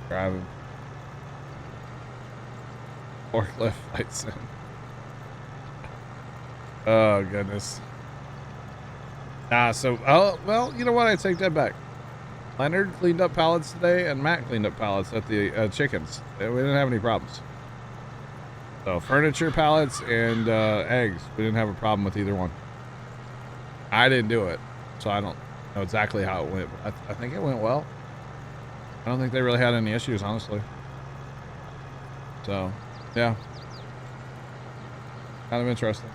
Speaker 1: Driving. Forklift lights in. Oh goodness. Oh well, you know what? I take that back. Leonard cleaned up pallets today, and Matt cleaned up pallets at the chickens. We didn't have any problems. So furniture, pallets, and eggs. We didn't have a problem with either one. I didn't do it, so I don't know exactly how it went. But I think it went well. I don't think they really had any issues, honestly. So, yeah. Kind of interesting.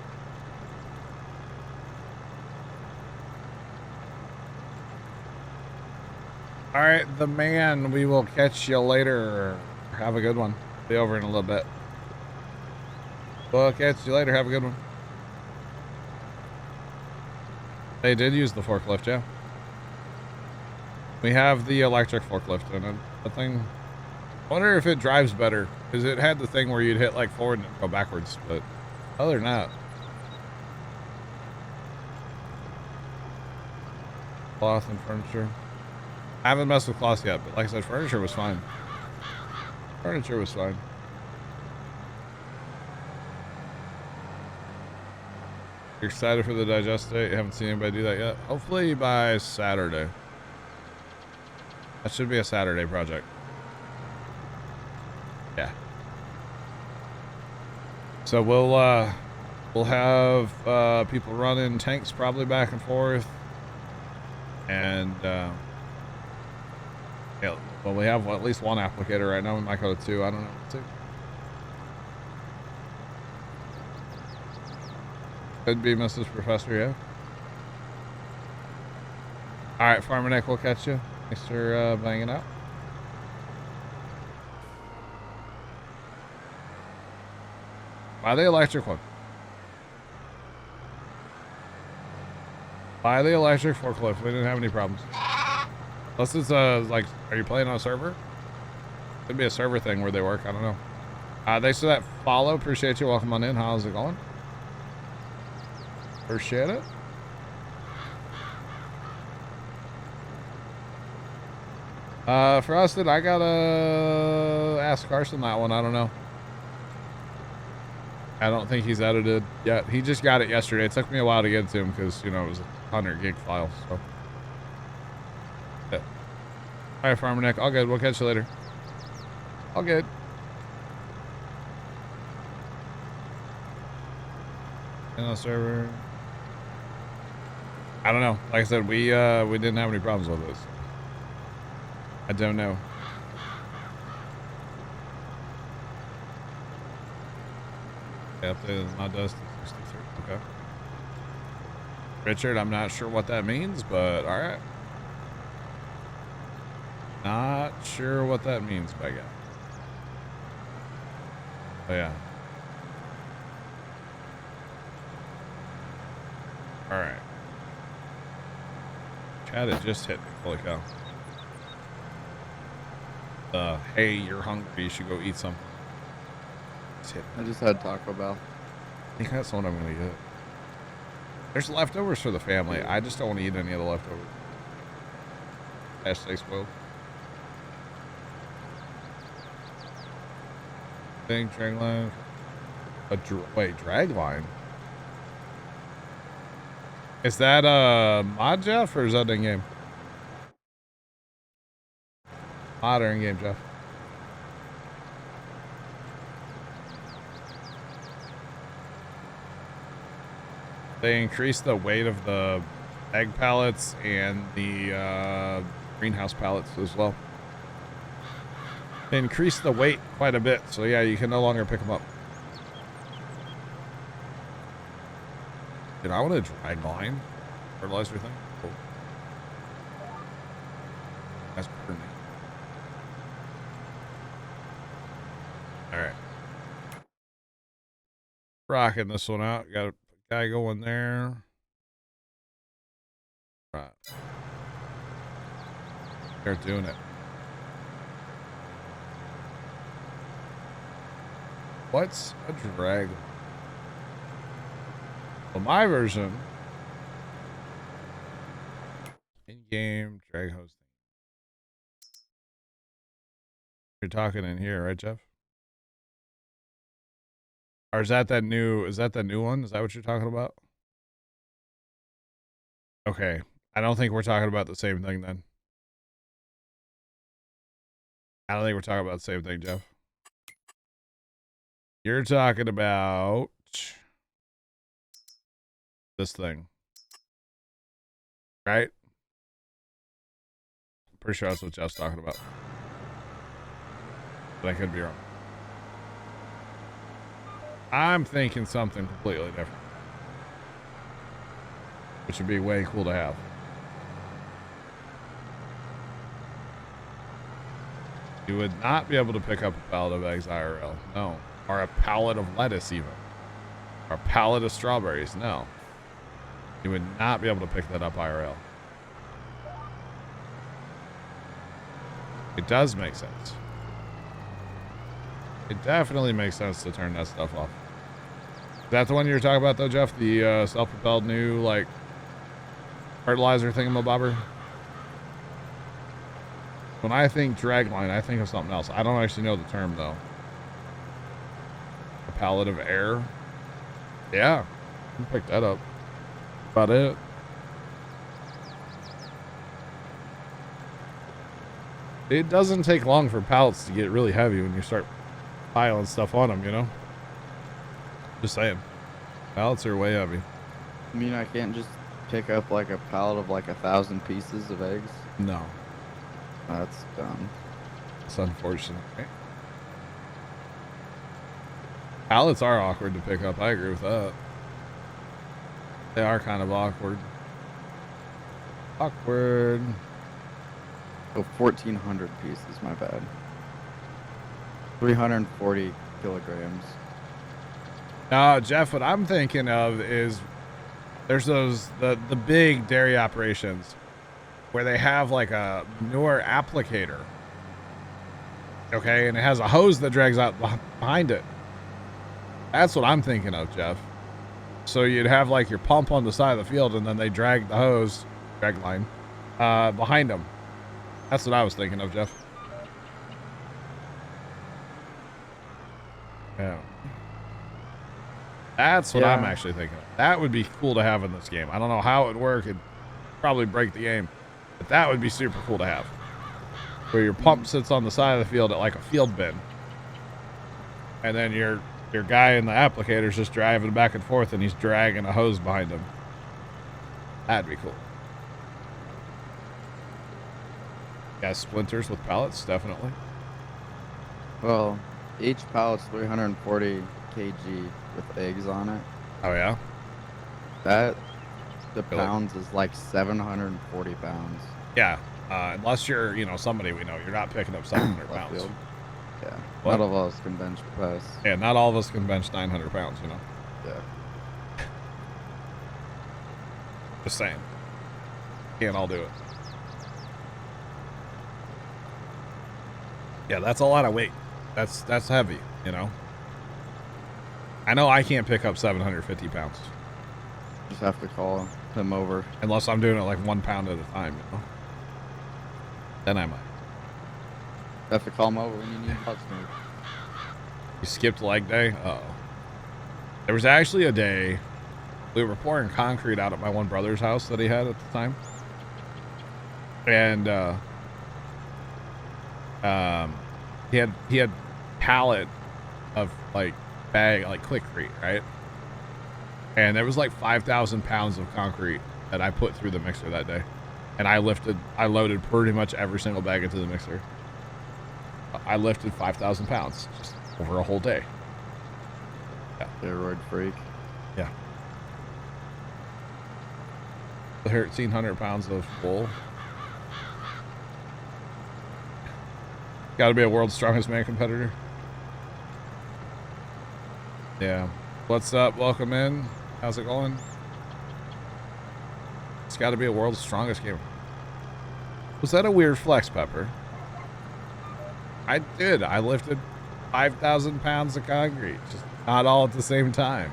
Speaker 1: All right, the man. We will catch you later. Have a good one. Be over in a little bit. Well, catch you later. Have a good one. They did use the forklift, yeah. We have the electric forklift in it. The thing, I wonder if it drives better, because it had the thing where you'd hit like forward and go backwards, but other than that. Cloth and furniture. I haven't messed with cloth yet, but like I said, furniture was fine. Furniture was fine. You're excited for the digestate? You haven't seen anybody do that yet? Hopefully by Saturday. That should be a Saturday project. Yeah. So we'll have people running tanks probably back and forth. And yeah, well, we have at least one applicator right now. We might go to two. I don't know. Two. Could be Mrs. Professor, yeah. All right, Farmer Nick, we'll catch you. Thanks for banging out. Buy the electric one. Buy the electric forklift. We didn't have any problems. Unless it's like, are you playing on a server? Could be a server thing where they work. I don't know. Thanks for that follow. Appreciate you. Welcome on in. How's it going? Appreciate it. For us, I gotta ask Carson that one. I don't know. I don't think he's edited yet. He just got it yesterday. It took me a while to get it to him because, you know, it was a 100 gig file. So, yeah. All right, Farmer Nick. All good. We'll catch you later. All good. In the server. I don't know. Like I said, we didn't have any problems with this. I don't know. Updated my dust to 63. Okay. Richard, I'm not sure what that means, but all right. Not sure what that means, by God. Oh, yeah. All right. Chad, it just hit me. Holy cow. Hey, you're hungry. You should go eat something. Just hit me.
Speaker 5: I just had Taco Bell.
Speaker 1: I think that's what I'm going to get. There's leftovers for the family. I just don't want to eat any of the leftovers. Hashtag spoiled. Think dragline. Wait, dragline? Is that mod, Jeff, or is that in game? Mod or in game, Jeff? They increased the weight of the egg pallets and the greenhouse pallets as well. They increased the weight quite a bit, so yeah, you can no longer pick them up. Dude, I want a drag line fertilizer thing. Cool. That's pretty neat. Alright. Rocking this one out. Got a guy going there. Right. They're doing it. What's a drag? Well, my version. In-game drag hosting. You're talking in here, right, Jeff? Or is that new? Is that the new one? Is that what you're talking about? Okay. I don't think we're talking about the same thing then. I don't think we're talking about the same thing, Jeff. You're talking about this thing, right? I'm pretty sure that's what Jeff's talking about, but I could be wrong. I'm thinking something completely different, which would be way cool to have. You would not be able to pick up a pallet of eggs IRL, no. Or a pallet of lettuce even. Or a pallet of strawberries, no. You would not be able to pick that up IRL. It does make sense. It definitely makes sense to turn that stuff off. Is that the one you were talking about though, Jeff? The self-propelled new, like, fertilizer thingamabobber? When I think dragline, I think of something else. I don't actually know the term though. A pallet of air? Yeah. You can pick that up. About it. It doesn't take long for pallets to get really heavy when you start piling stuff on them, you know? Just saying. Pallets are way heavy.
Speaker 5: I mean, I can't just pick up like a pallet of like 1,000 pieces of eggs.
Speaker 1: No.
Speaker 5: That's dumb.
Speaker 1: It's unfortunate, right? Pallets are awkward to pick up. I agree with that. They are kind of awkward. Awkward.
Speaker 5: Oh, 1,400 pieces, my bad. 340 kilograms.
Speaker 1: No, Jeff, what I'm thinking of is there's the big dairy operations where they have like a manure applicator. Okay, and it has a hose that drags out behind it. That's what I'm thinking of, Jeff. So you'd have like your pump on the side of the field and then they drag the hose, drag line, behind them. That's what I was thinking of, Jeff. Yeah. That's what I'm actually thinking of. That would be cool to have in this game. I don't know how it would work. It'd probably break the game. But that would be super cool to have. Where your pump sits on the side of the field at like a field bin. And then your guy in the applicator's just driving back and forth and he's dragging a hose behind him. That'd be cool. Yeah, splinters with pallets, definitely.
Speaker 5: Well, each pallet's 340 kg with eggs on it.
Speaker 1: Oh yeah.
Speaker 5: The
Speaker 1: Really?
Speaker 5: pounds is like 740 pounds.
Speaker 1: Yeah. Unless you're, somebody we know, you're not picking up 700
Speaker 5: Left
Speaker 1: pounds.
Speaker 5: field. Yeah.
Speaker 1: What?
Speaker 5: Not all of us can bench press.
Speaker 1: Yeah, not all of us can bench 900 pounds,
Speaker 5: Yeah.
Speaker 1: Just saying. Can't all do it. Yeah, that's a lot of weight. That's heavy, I know I can't pick up 750 pounds.
Speaker 5: Just have to call him over.
Speaker 1: Unless I'm doing it like 1 pound at a time, Then I might.
Speaker 5: Have to call him over when you need butt smooth.
Speaker 1: You skipped leg day? Uh-oh. There was actually a day we were pouring concrete out at my one brother's house that he had at the time. And he had pallet of like bag, like Quikrete, right? And there was like 5,000 pounds of concrete that I put through the mixer that day. And I loaded pretty much every single bag into the mixer. I lifted 5,000 pounds just over a whole day. Yeah.
Speaker 5: Steroid freak.
Speaker 1: Yeah. 1,300 pounds of wool. Got to be a world's strongest man competitor. Yeah. What's up? Welcome in. How's it going? It's got to be a world's strongest gamer. Was that a weird flex, Pepper? I did. I lifted 5,000 pounds of concrete. Just not all at the same time.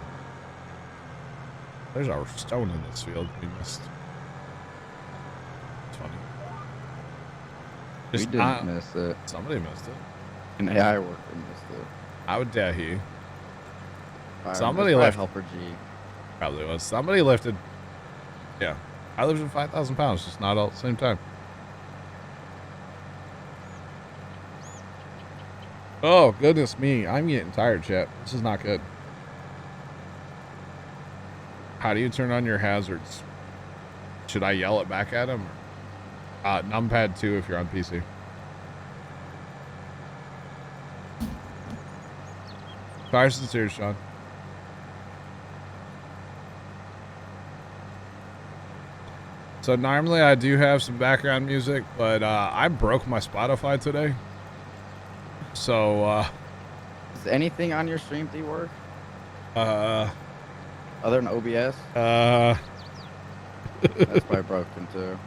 Speaker 1: There's a stone in this field we missed. It's funny.
Speaker 5: We didn't miss it.
Speaker 1: Somebody missed it.
Speaker 5: An AI worker missed it.
Speaker 1: How dare he?
Speaker 5: Fire,
Speaker 1: Somebody
Speaker 5: that's
Speaker 1: left.
Speaker 5: Helper G.
Speaker 1: Probably was. Somebody lifted. Yeah. I lifted 5,000 pounds, just not all at the same time. Oh, goodness me. I'm getting tired, chat. This is not good. How do you turn on your hazards? Should I yell it back at him? Numpad 2 if you're on PC. Fire sincere, Sean. So normally I do have some background music, but I broke my Spotify today. So
Speaker 5: Is anything on your stream thing work?
Speaker 1: other
Speaker 5: Other than OBS?
Speaker 1: than
Speaker 5: That's probably broken too.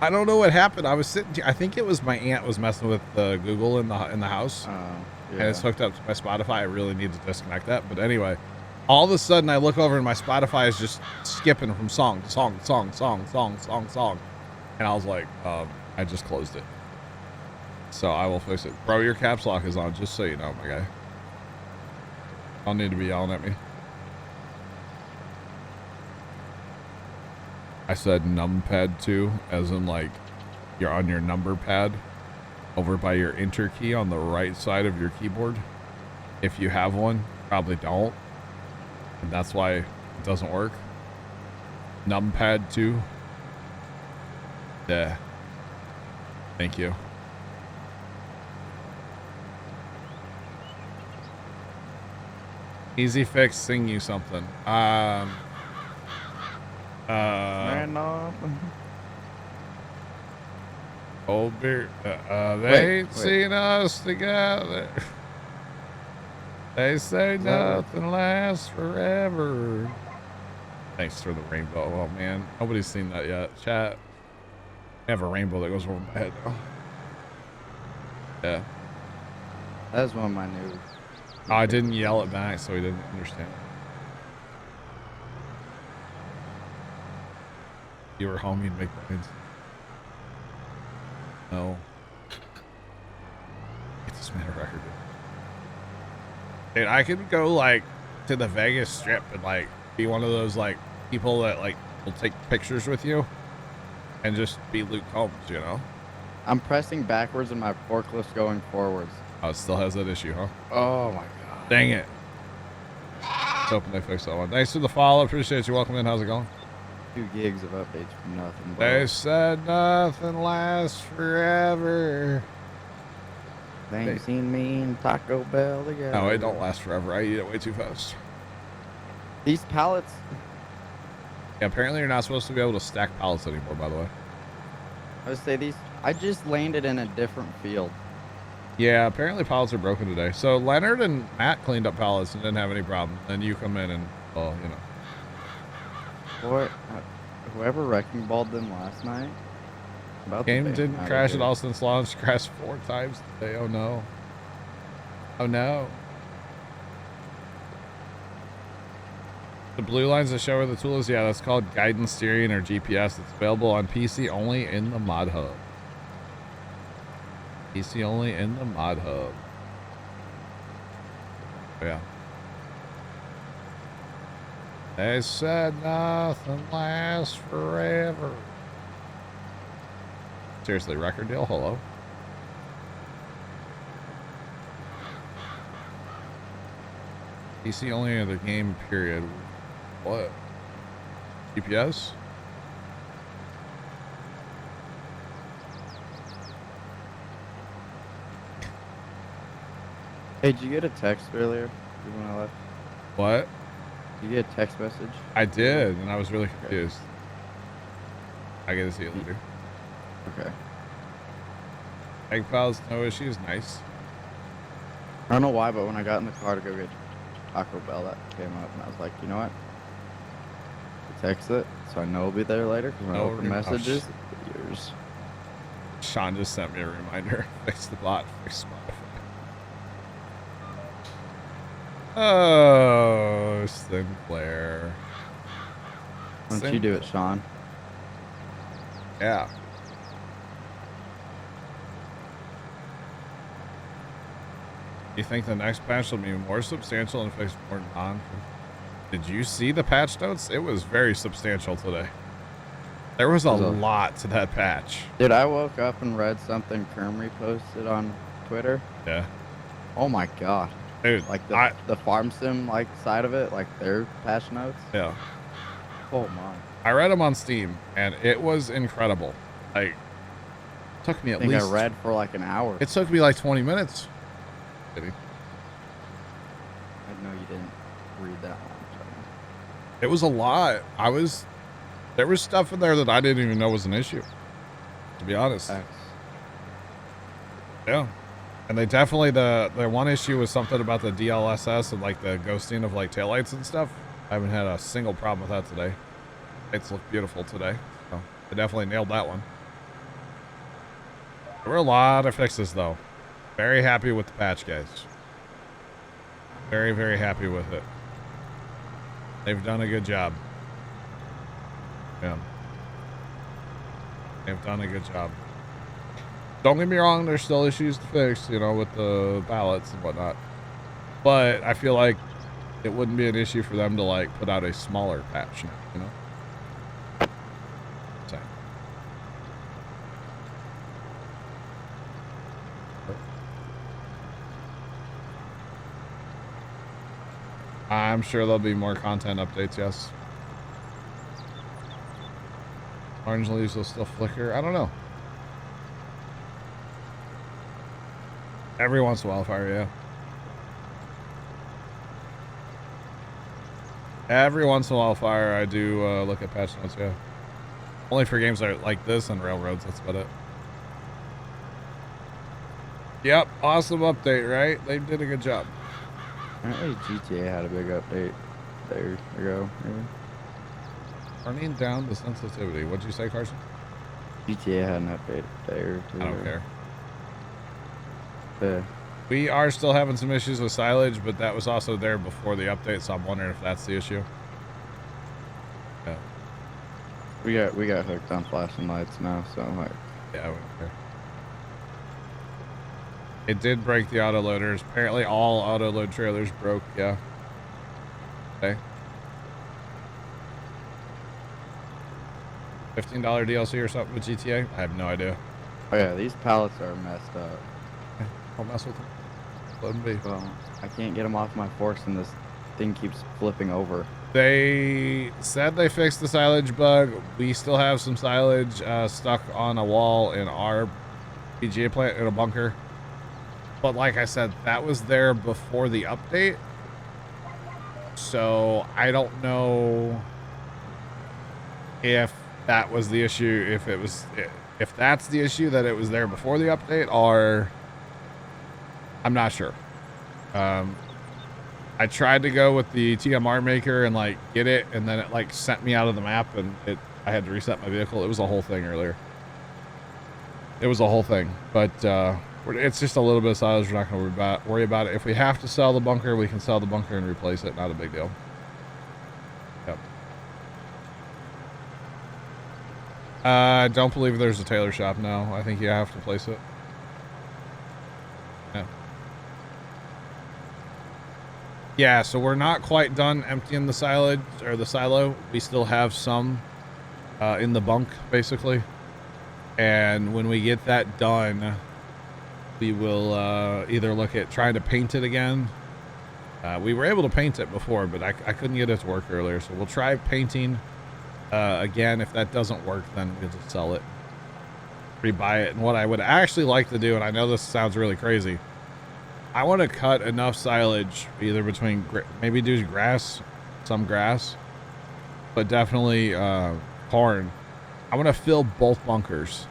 Speaker 1: I don't know what happened. I was sitting. I think it was my aunt was messing with Google in the house,
Speaker 5: Yeah.
Speaker 1: and it's hooked up to my Spotify. I really need to disconnect that. But anyway, all of a sudden I look over and my Spotify is just skipping from song to song, song, song, song, song, song, and I was like, I just closed it. So I will fix it, bro. Your caps lock is on, just so you know, my guy. Don't need to be yelling at me. I said numpad 2, as in like you're on your number pad over by your enter key on the right side of your keyboard. If you have one, probably don't. And that's why it doesn't work. Numpad 2. Yeah. Thank you. Easy fix, sing you something.
Speaker 5: Man,
Speaker 1: Old beer. They
Speaker 5: Wait,
Speaker 1: ain't seen us together. They say nothing lasts forever. Thanks for the rainbow. Oh man, nobody's seen that yet. Chat. I have a rainbow that goes over my head now. Yeah.
Speaker 5: That's one of my new.
Speaker 1: Oh, I didn't yell it back, so he didn't understand. You were home, you'd make brains. No. Get this man a record. Dude, I could go like to the Vegas Strip and like be one of those like people that like will take pictures with you and just be Luke Combs, you know?
Speaker 5: I'm pressing backwards and my forklift's going forwards.
Speaker 1: Oh, it still has that issue, huh?
Speaker 5: Oh my god.
Speaker 1: Dang it. Let's hoping they fix that one. Thanks for the follow. Appreciate you. Welcome in. How's it going?
Speaker 5: 2 gigs of updates for nothing.
Speaker 1: They said nothing lasts forever.
Speaker 5: They ain't seen me in Taco Bell together.
Speaker 1: No, it don't last forever. I eat it way too fast.
Speaker 5: These pallets.
Speaker 1: Yeah, apparently you're not supposed to be able to stack pallets anymore, by the way.
Speaker 5: I would say these. I just landed in a different field.
Speaker 1: Yeah, apparently pallets are broken today. So Leonard and Matt cleaned up pallets and didn't have any problem. Then you come in and, well, you know.
Speaker 5: Boy, whoever wrecking balled them last night.
Speaker 1: Game didn't crash at all since launch. Crashed 4 times today. Oh no. Oh no. The blue lines that show where the tool is, yeah, that's called guidance steering or GPS. It's available on PC only in the mod hub. PC only in the mod hub. Oh, yeah. They said nothing lasts forever. Seriously, record deal? Hello? PC only in the game, period. What? GPS?
Speaker 5: Hey, did you get a text earlier when I left?
Speaker 1: What?
Speaker 5: Did you get a text message?
Speaker 1: I did, and I was really confused. I get to see it later.
Speaker 5: Okay.
Speaker 1: Egg files, no issues. Nice.
Speaker 5: I don't know why, but when I got in the car to go get Taco Bell, that came up, and I was like, you know what? Text it, so I know it'll be there later. Because when I open messages, yours.
Speaker 1: Sean just sent me a reminder. Fix the bot. Fix Spotify. Oh, Sinclair.
Speaker 5: Why don't you do it, Sean?
Speaker 1: Yeah. You think the next patch will be more substantial and fix more non? Did you see the patch notes? It was very substantial today. There was a lot to that patch.
Speaker 5: Dude, I woke up and read something Kerm reposted on Twitter.
Speaker 1: Yeah.
Speaker 5: Oh my god.
Speaker 1: Dude,
Speaker 5: like the farm sim like side of it, like their patch notes.
Speaker 1: Yeah.
Speaker 5: Oh my.
Speaker 1: I read them on Steam, and it was incredible. Like, took me at least.
Speaker 5: I read for like an hour.
Speaker 1: It took me like 20 minutes. Kidding.
Speaker 5: I know you didn't read that one.
Speaker 1: It was a lot. There was stuff in there that I didn't even know was an issue, to be honest.
Speaker 5: Thanks.
Speaker 1: Yeah. And they definitely, the one issue was something about the DLSS and like the ghosting of like taillights and stuff. I haven't had a single problem with that today. Lights look beautiful today. So they definitely nailed that one. There were a lot of fixes though. Very happy with the patch, guys. Very, very happy with it. They've done a good job. Yeah. They've done a good job. Don't get me wrong, there's still issues to fix, you know, with the ballots and whatnot. But I feel like it wouldn't be an issue for them to, like, put out a smaller patch now, you know? So. I'm sure there'll be more content updates, yes. Orange leaves will still flicker. I don't know. Every once in a while, fire, yeah. Every once in a while, fire, I do look at patch notes, yeah. Only for games like this and railroads, that's about it. Yep, awesome update, right? They did a good job.
Speaker 5: Apparently GTA had a big update there ago, maybe.
Speaker 1: Turning down the sensitivity. What'd you say, Carson?
Speaker 5: GTA had an update there too.
Speaker 1: I don't care.
Speaker 5: Yeah.
Speaker 1: We are still having some issues with silage, but that was also there before the update, so I'm wondering if that's the issue. Yeah.
Speaker 5: We got hooked on flashing lights now, so I'm like,
Speaker 1: yeah, I wouldn't care. It did break the autoloaders. Apparently all autoload trailers broke, yeah. Okay. $15 DLC or something with GTA? I have no idea.
Speaker 5: oh yeah, these pallets are messed up.
Speaker 1: Don't mess with them. Let them be.
Speaker 5: Well, I can't get them off my forks and this thing keeps flipping over.
Speaker 1: They said they fixed the silage bug. We still have some silage stuck on a wall in our PGA plant in a bunker. But like I said, that was there before the update. So I don't know if that was the issue, if that's the issue, that it was there before the update, or I'm not sure. I tried to go with the TMR maker and like get it, and then it like sent me out of the map, and I had to reset my vehicle. It was a whole thing earlier. It was a whole thing, but it's just a little bit of silage. We're not going to worry about it. If we have to sell the bunker, we can sell the bunker and replace it. Not a big deal. Yep. I don't believe there's a tailor shop. No, I think you have to place it. Yeah. Yeah, so we're not quite done emptying the silage or the silo. We still have some in the bunk, basically. And when we get that done, we will either look at trying to paint it again. We were able to paint it before, but I couldn't get it to work earlier. So we'll try painting again. If that doesn't work, then we'll just sell it, rebuy it. And what I would actually like to do, and I know this sounds really crazy, I want to cut enough silage either between, maybe do grass, some grass, but definitely corn. I want to fill both bunkers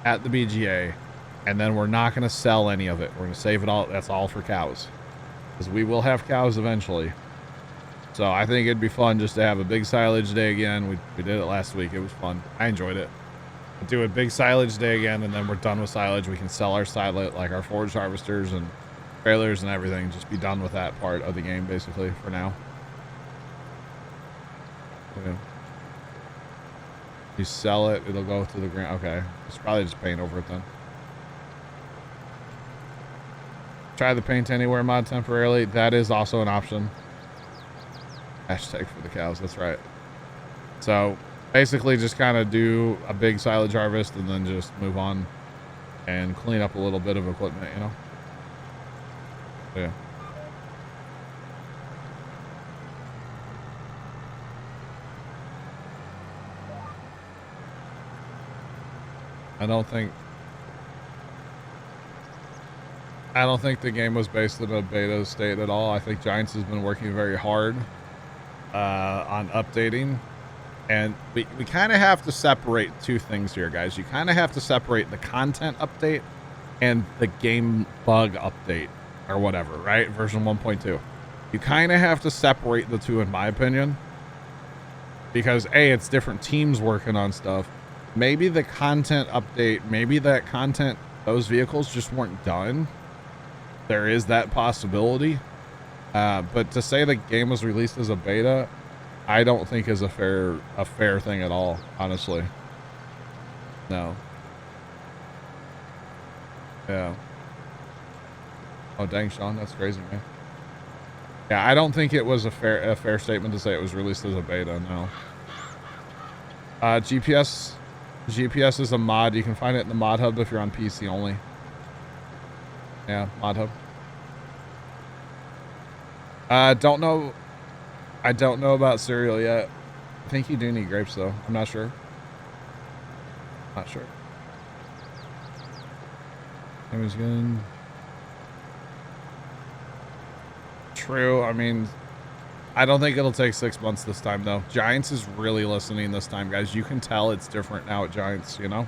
Speaker 1: at the BGA, and then we're not going to sell any of it. We're going to save it all. That's all for cows, because we will have cows eventually. So I think it'd be fun just to have a big silage day again. We did it last week. It was fun. I enjoyed it. We'll do a big silage day again, and then we're done with silage. We can sell our silage, like our forage harvesters and trailers and everything. Just be done with that part of the game, basically, for now. Okay. You sell it, it'll go through the ground. Okay, it's probably just paint over it then. Try the paint anywhere mod temporarily. That is also an option. Hashtag for the cows. That's right. So basically just kind of do a big silage harvest and then just move on and clean up a little bit of equipment, you know? Yeah. I don't think the game was based in a beta state at all. I think Giants has been working very hard on updating, and we kind of have to separate two things here, guys. You kind of have to separate the content update and the game bug update or whatever, right? Version 1.2. You kind of have to separate the two, in my opinion, because A, it's different teams working on stuff. Maybe the content update, maybe that content, those vehicles just weren't done. There is that possibility. But to say the game was released as a beta, I don't think is a fair thing at all, honestly. No. Yeah. Oh, dang, Sean, that's crazy, man. Yeah, I don't think it was a fair statement to say it was released as a beta, no. GPS is a mod. You can find it in the mod hub if you're on PC only. Yeah, mod hub. I don't know about cereal yet. I think you do need grapes though. I'm not sure. Not sure. Damage good. True. I mean, I don't think it'll take 6 months this time though. Giants is really listening this time, guys. You can tell it's different now at Giants, you know?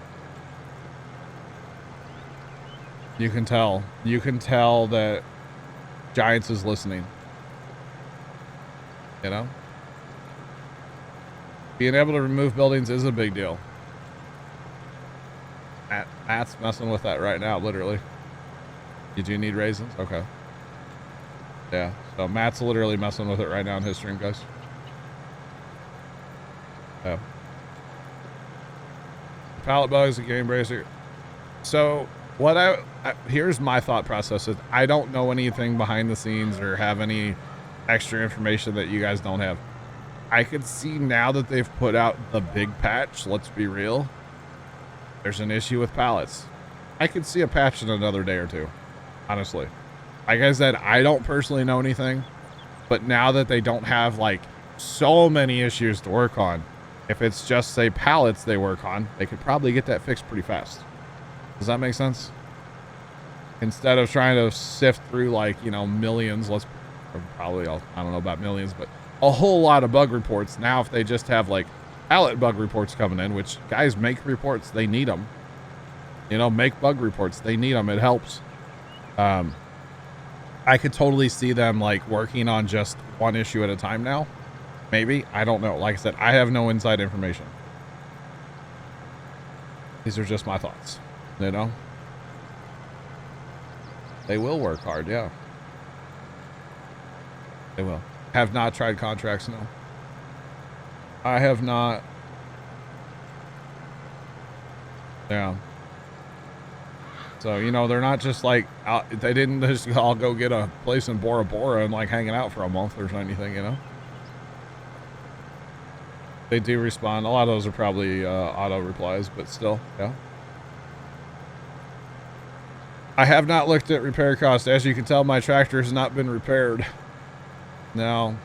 Speaker 1: You can tell. You can tell that Giants is listening. You know? Being able to remove buildings is a big deal. Matt's messing with that right now, literally. You do need raisins? Okay. Yeah, so Matt's literally messing with it right now in his stream, guys. Yeah. Pallet bugs, a game bracer. So what here's my thought process is I don't know anything behind the scenes or have any extra information that you guys don't have. I could see now that they've put out the big patch, let's be real. There's an issue with pallets. I could see a patch in another day or two, honestly. Like I said, I don't personally know anything, but now that they don't have like so many issues to work on, if it's just say pallets they work on, they could probably get that fixed pretty fast. Does that make sense? instead of trying to sift through like, you know, millions, I don't know about millions, but a whole lot of bug reports. Now, if they just have like pallet bug reports coming in, which guys make reports, they need them, you know, make bug reports. They need them. It helps. I could totally see them like working on just one issue at a time now. Maybe. I don't know. Like I said, I have no inside information. These are just my thoughts, you know? They will work hard, yeah. They will. Have not tried contracts, no. I have not. Yeah. So, you know, they're not just like, they didn't just all go get a place in Bora Bora and like hanging out for a month or anything, you know? They do respond. A lot of those are probably auto replies, but still, yeah. I have not looked at repair costs. As you can tell, my tractor has not been repaired. No,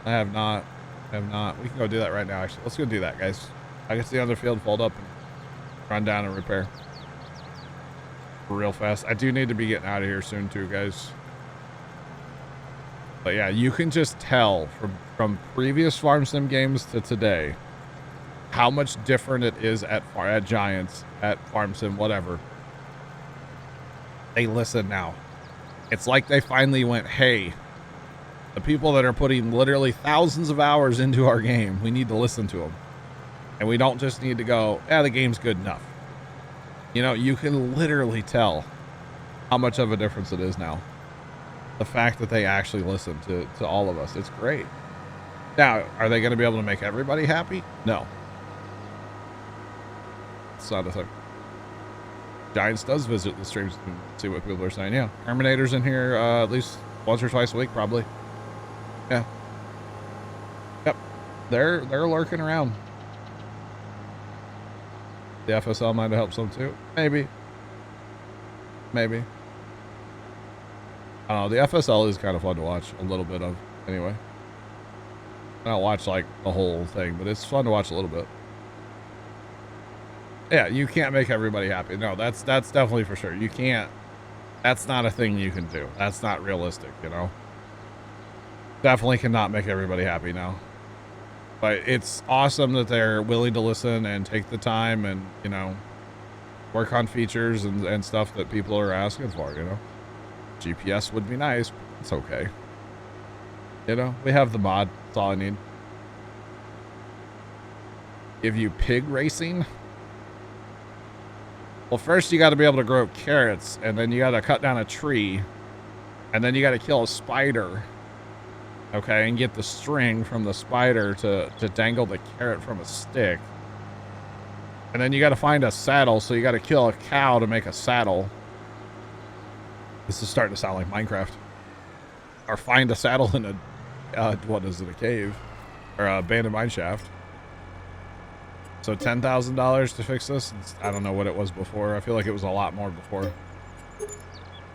Speaker 1: I have not. I have not. We can go do that right now, actually. Let's go do that, guys. I can see on the field, fold up, and run down and repair. Real fast. I do need to be getting out of here soon, too, guys. But yeah, you can just tell from previous Farm Sim games to today how much different it is at Giants, at Farm Sim, whatever. They listen now. It's like they finally went, hey, the people that are putting literally thousands of hours into our game, we need to listen to them. And we don't just need to go, yeah, the game's good enough. You know, you can literally tell how much of a difference it is now. The fact that they actually listen to all of us. It's great. Now, are they going to be able to make everybody happy? No. It's not a thing. Giants does visit the streams and see what people are saying. Yeah. Terminator's in here at least once or twice a week, probably. Yeah. Yep. They're lurking around. The FSL might have helped some too. Maybe. Maybe. I don't know. The FSL is kind of fun to watch a little bit of, anyway. I don't watch like the whole thing, but it's fun to watch a little bit. Yeah, you can't make everybody happy. No, that's definitely for sure. You can't. That's not a thing you can do. That's not realistic, you know. Definitely cannot make everybody happy now. But it's awesome that they're willing to listen and take the time and, you know, work on features and stuff that people are asking for, you know. GPS would be nice, but it's okay. You know, we have the mod. That's all I need. Give you pig racing? Well, first you got to be able to grow carrots, and then you got to cut down a tree, and then you got to kill a spider. Okay, and get the string from the spider to dangle the carrot from a stick. And then you got to find a saddle, so you got to kill a cow to make a saddle. This is starting to sound like Minecraft. Or find a saddle in a, what is it, a cave? Or a abandoned mine shaft. So $10,000 to fix this? I don't know what it was before. I feel like it was a lot more before.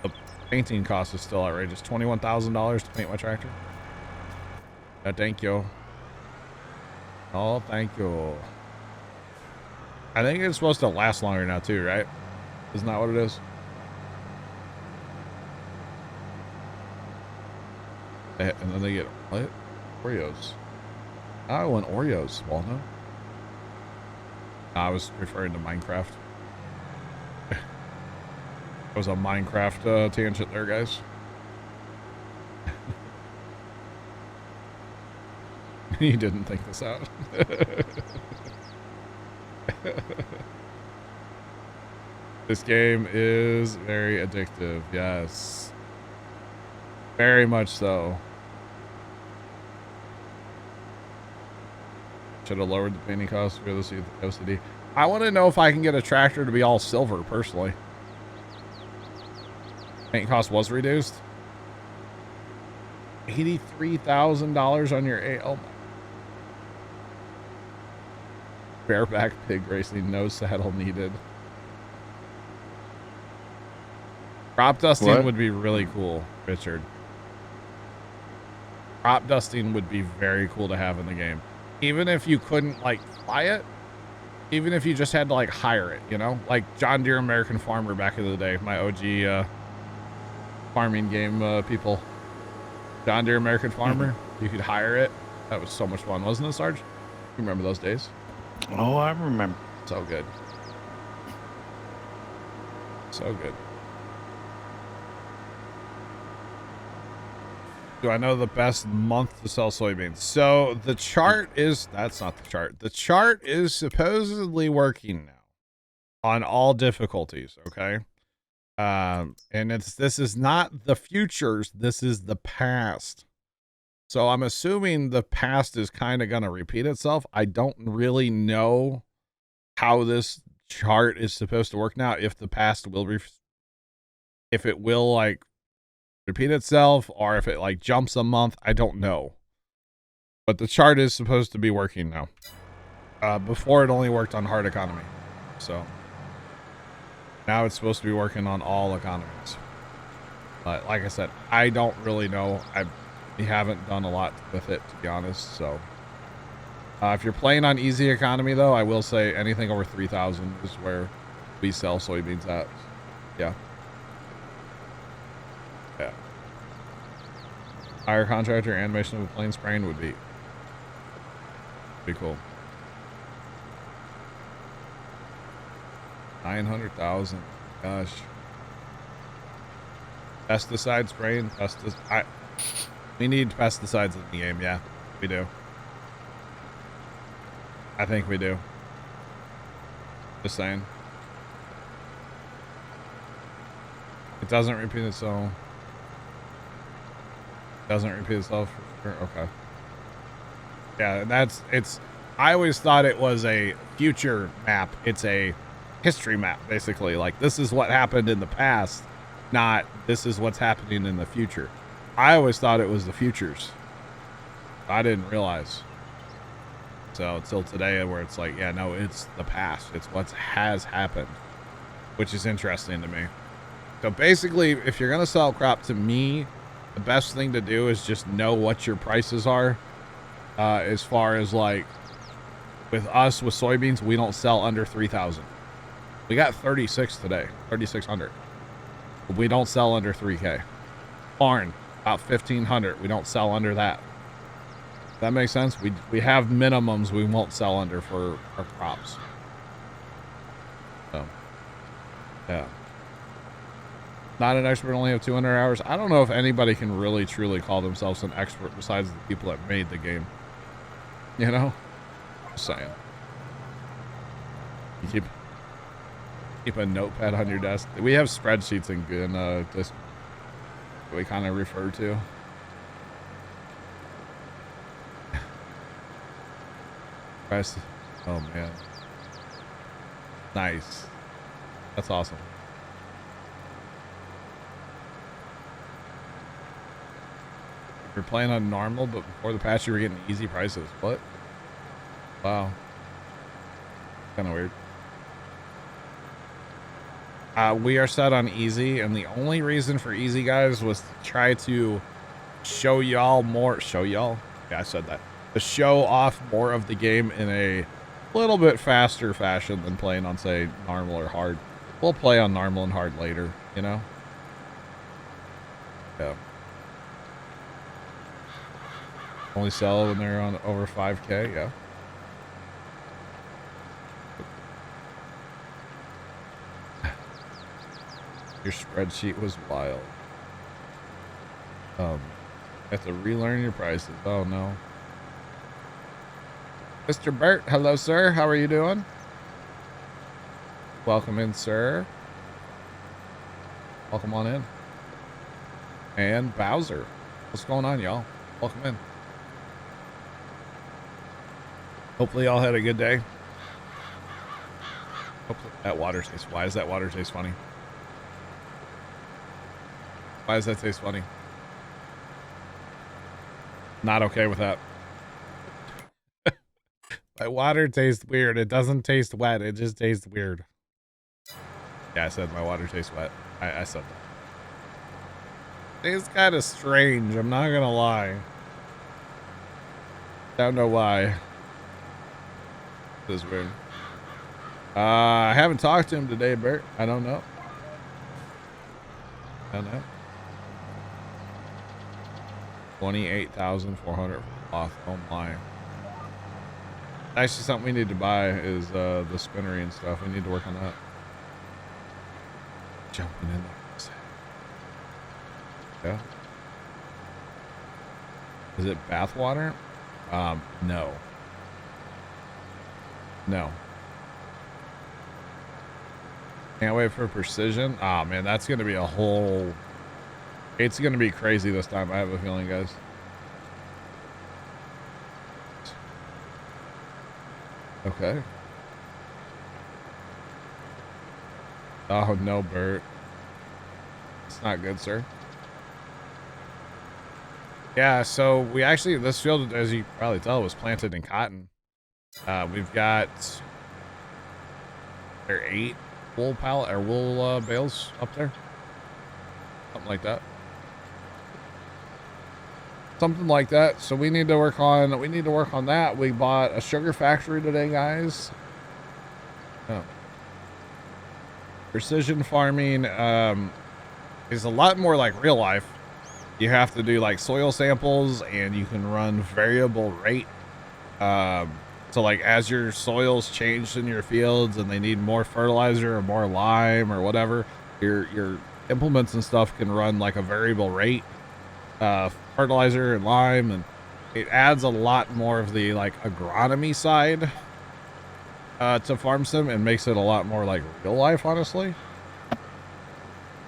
Speaker 1: The painting cost is still outrageous. $21,000 to paint my tractor. Thank you. Oh, thank you. I think it's supposed to last longer now too, right? Isn't that what it is? And then they get what? Oreos. I want Oreos, Walnut. I was referring to Minecraft. It was a Minecraft tangent there, guys. You didn't think this out. This game is very addictive. Yes. Very much so. Should have lowered the painting cost for the OCD. I want to know if I can get a tractor to be all silver, personally. Paint cost was reduced. $83,000 on your A. Oh my. Bareback pig racing, no saddle needed. Crop dusting would be really cool, Richard. Crop dusting would be very cool to have in the game. Even if you couldn't like fly it, Even if you just had to like hire it, you know, like John Deere American Farmer back in the day, my OG farming game people. John Deere American Farmer, you could hire it. That was so much fun, wasn't it, Sarge? You remember those days?
Speaker 4: Oh, I remember.
Speaker 1: So good. So good. Do I know the best month to sell soybeans? So the chart is, that's not the chart. The chart is supposedly working now on all difficulties. Okay. And this is not the futures. This is the past. So I'm assuming the past is kind of going to repeat itself. I don't really know how this chart is supposed to work now. If the past will, if it will like repeat itself or if it like jumps a month, I don't know. But the chart is supposed to be working now. Before it only worked on hard economy. So now it's supposed to be working on all economies. But like I said, I don't really know. We haven't done a lot with it, to be honest. So if you're playing on easy economy, though, I will say anything over 3,000 is where we sell soybeans at. Yeah. Yeah. Hire contractor animation of a plane spraying would be cool. 900,000. Gosh. Pesticide spraying. We need pesticides in the game. Yeah, we do. I think we do. Just saying. It doesn't repeat itself. Doesn't repeat itself for sure. Okay. Yeah, I always thought it was a future map. It's a history map, basically. Like, this is what happened in the past, not this is what's happening in the future. I always thought it was the futures. I didn't realize. So until today, where it's like, yeah, no, it's the past. It's what has happened, which is interesting to me. So basically, if you're going to sell crop, to me, the best thing to do is just know what your prices are. As far as like with us, with soybeans, we don't sell under 3,000. We got 36 today, 3,600. We don't sell under 3K. Corn, about 1,500. We don't sell under that. That makes sense. We have minimums we won't sell under for our crops. So, yeah. Not an expert, only have 200 hours. I don't know if anybody can really truly call themselves an expert besides the people that made the game. You know? Just saying. You keep a notepad on your desk. We have spreadsheets in this we kind of refer to. Oh man. Nice. That's awesome. You're playing on normal, but before the patch you were getting easy prices. What? Wow. Kind of weird. We are set on easy, and the only reason for easy, guys, was to try to show y'all more. Show y'all? Yeah, I said that. To show off more of the game in a little bit faster fashion than playing on, say, normal or hard. We'll play on normal and hard later, you know? Yeah. Only sell when they're on over 5K, yeah. Your spreadsheet was wild. You have to relearn your prices. Oh no. Mr. Burt, hello sir. How are you doing? Welcome in, sir. Welcome on in. And Bowser. What's going on, y'all? Welcome in. Hopefully y'all had a good day. Hopefully that water tastes. Why does that water taste funny? Why does that taste funny? Not okay with that. My water tastes weird. It doesn't taste wet. It just tastes weird. Yeah, I said my water tastes wet. I said that. It's kind of strange. I'm not going to lie. Don't know why. This is weird. I haven't talked to him today, Bert. I don't know. I don't know. 28,400 off. Oh my. Actually, something we need to buy is the spinnery and stuff. We need to work on that. Jumping in there. Yeah. Is it bathwater? No. No. Can't wait for precision. Oh man, that's gonna be a whole. It's gonna be crazy this time. I have a feeling, guys. Okay. Oh no, Bert. It's not good, sir. Yeah, so we actually, this field, as you probably tell, was planted in cotton. We've got there are 8 wool pallet or wool bales up there, something like that. Something like that. So we need to work on that. We bought a sugar factory today, guys. Oh. Precision farming is a lot more like real life. You have to do like soil samples, and you can run variable rate. So like as your soils change in your fields and they need more fertilizer or more lime or whatever, your implements and stuff can run like a variable rate. Fertilizer and lime, and it adds a lot more of the like agronomy side to farm sim and makes it a lot more like real life, honestly.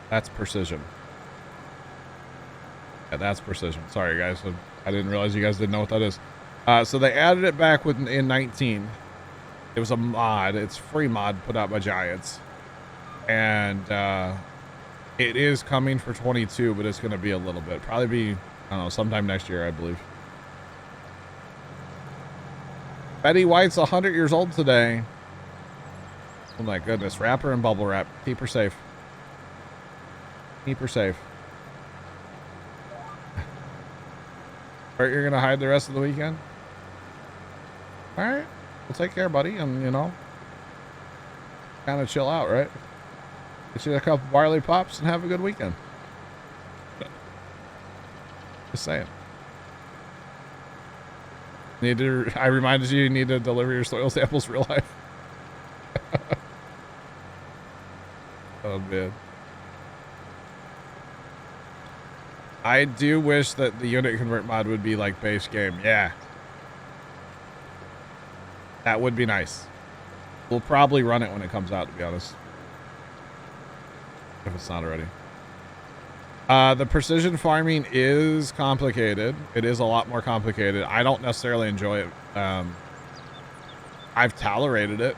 Speaker 1: That's precision. Yeah, that's precision. Sorry guys, I didn't realize you guys didn't know what that is. So they added it back in 19. It was a mod. It's a free mod put out by Giants, and it is coming for 22, but it's going to be a little bit. Probably be, I don't know, sometime next year, I believe. Betty White's 100 years old today. Oh my goodness. Wrap her in bubble wrap. Keep her safe. Keep her safe. Bert, you're going to hide the rest of the weekend? All right. Well, take care, buddy. And, you know, kind of chill out, right? Get you a couple barley pops and have a good weekend. Just saying. I reminded you need to deliver your soil samples real life. Oh man. I do wish that the unit convert mod would be like base game. Yeah. That would be nice. We'll probably run it when it comes out, to be honest. If it's not already. The precision farming is complicated. It is a lot more complicated. I don't necessarily enjoy it. I've tolerated it.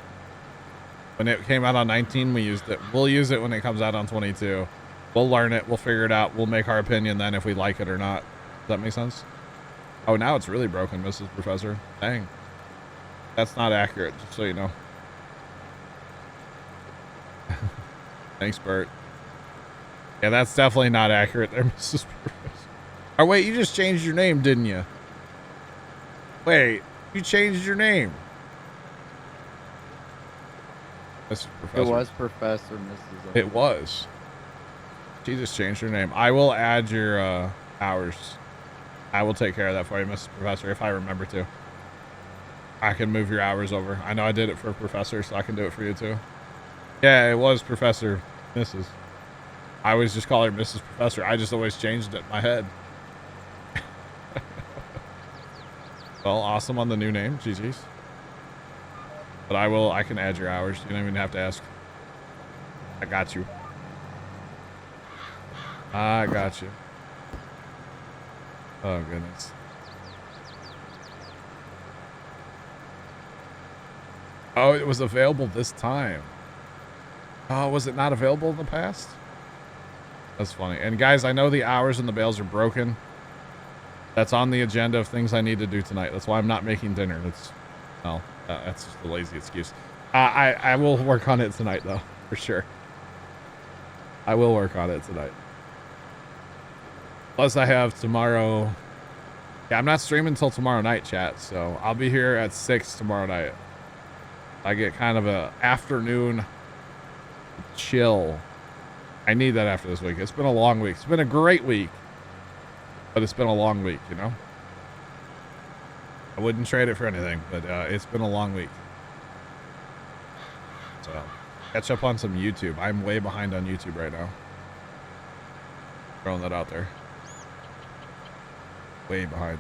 Speaker 1: When it came out on 19, we used it. We'll use it when it comes out on 22. We'll learn it. We'll figure it out. We'll make our opinion then if we like it or not. Does that make sense? Oh, now it's really broken, Mrs. Professor. Dang. That's not accurate, just so you know. Thanks, Bert. Yeah, that's definitely not accurate there, Mrs. Professor. Oh, wait, you just changed your name, didn't you? Wait, you changed your name. Mrs. Professor.
Speaker 5: It was Professor Mrs.
Speaker 1: It was. She just changed her name. I will add your hours. I will take care of that for you, Mrs. Professor, if I remember to. I can move your hours over. I know I did it for Professor, so I can do it for you too. Yeah, it was Professor Mrs. I always just call her Mrs. Professor. I just always changed it in my head. Well, awesome on the new name. GG's. But I can add your hours. You don't even have to ask. I got you. I got you. Oh, goodness. Oh, it was available this time. Oh, was it not available in the past? That's funny. And guys, I know the hours and the bales are broken. That's on the agenda of things I need to do tonight. That's why I'm not making dinner. That's just a lazy excuse. I will work on it tonight, though, for sure. I will work on it tonight. Plus, I have tomorrow. Yeah, I'm not streaming until tomorrow night, chat. So I'll be here at 6 tomorrow night. I get kind of a afternoon chill. I need that after this week. It's been a long week. It's been a great week, but it's been a long week, you know? I wouldn't trade it for anything, but it's been a long week. So, catch up on some YouTube. I'm way behind on YouTube right now. Throwing that out there. Way behind.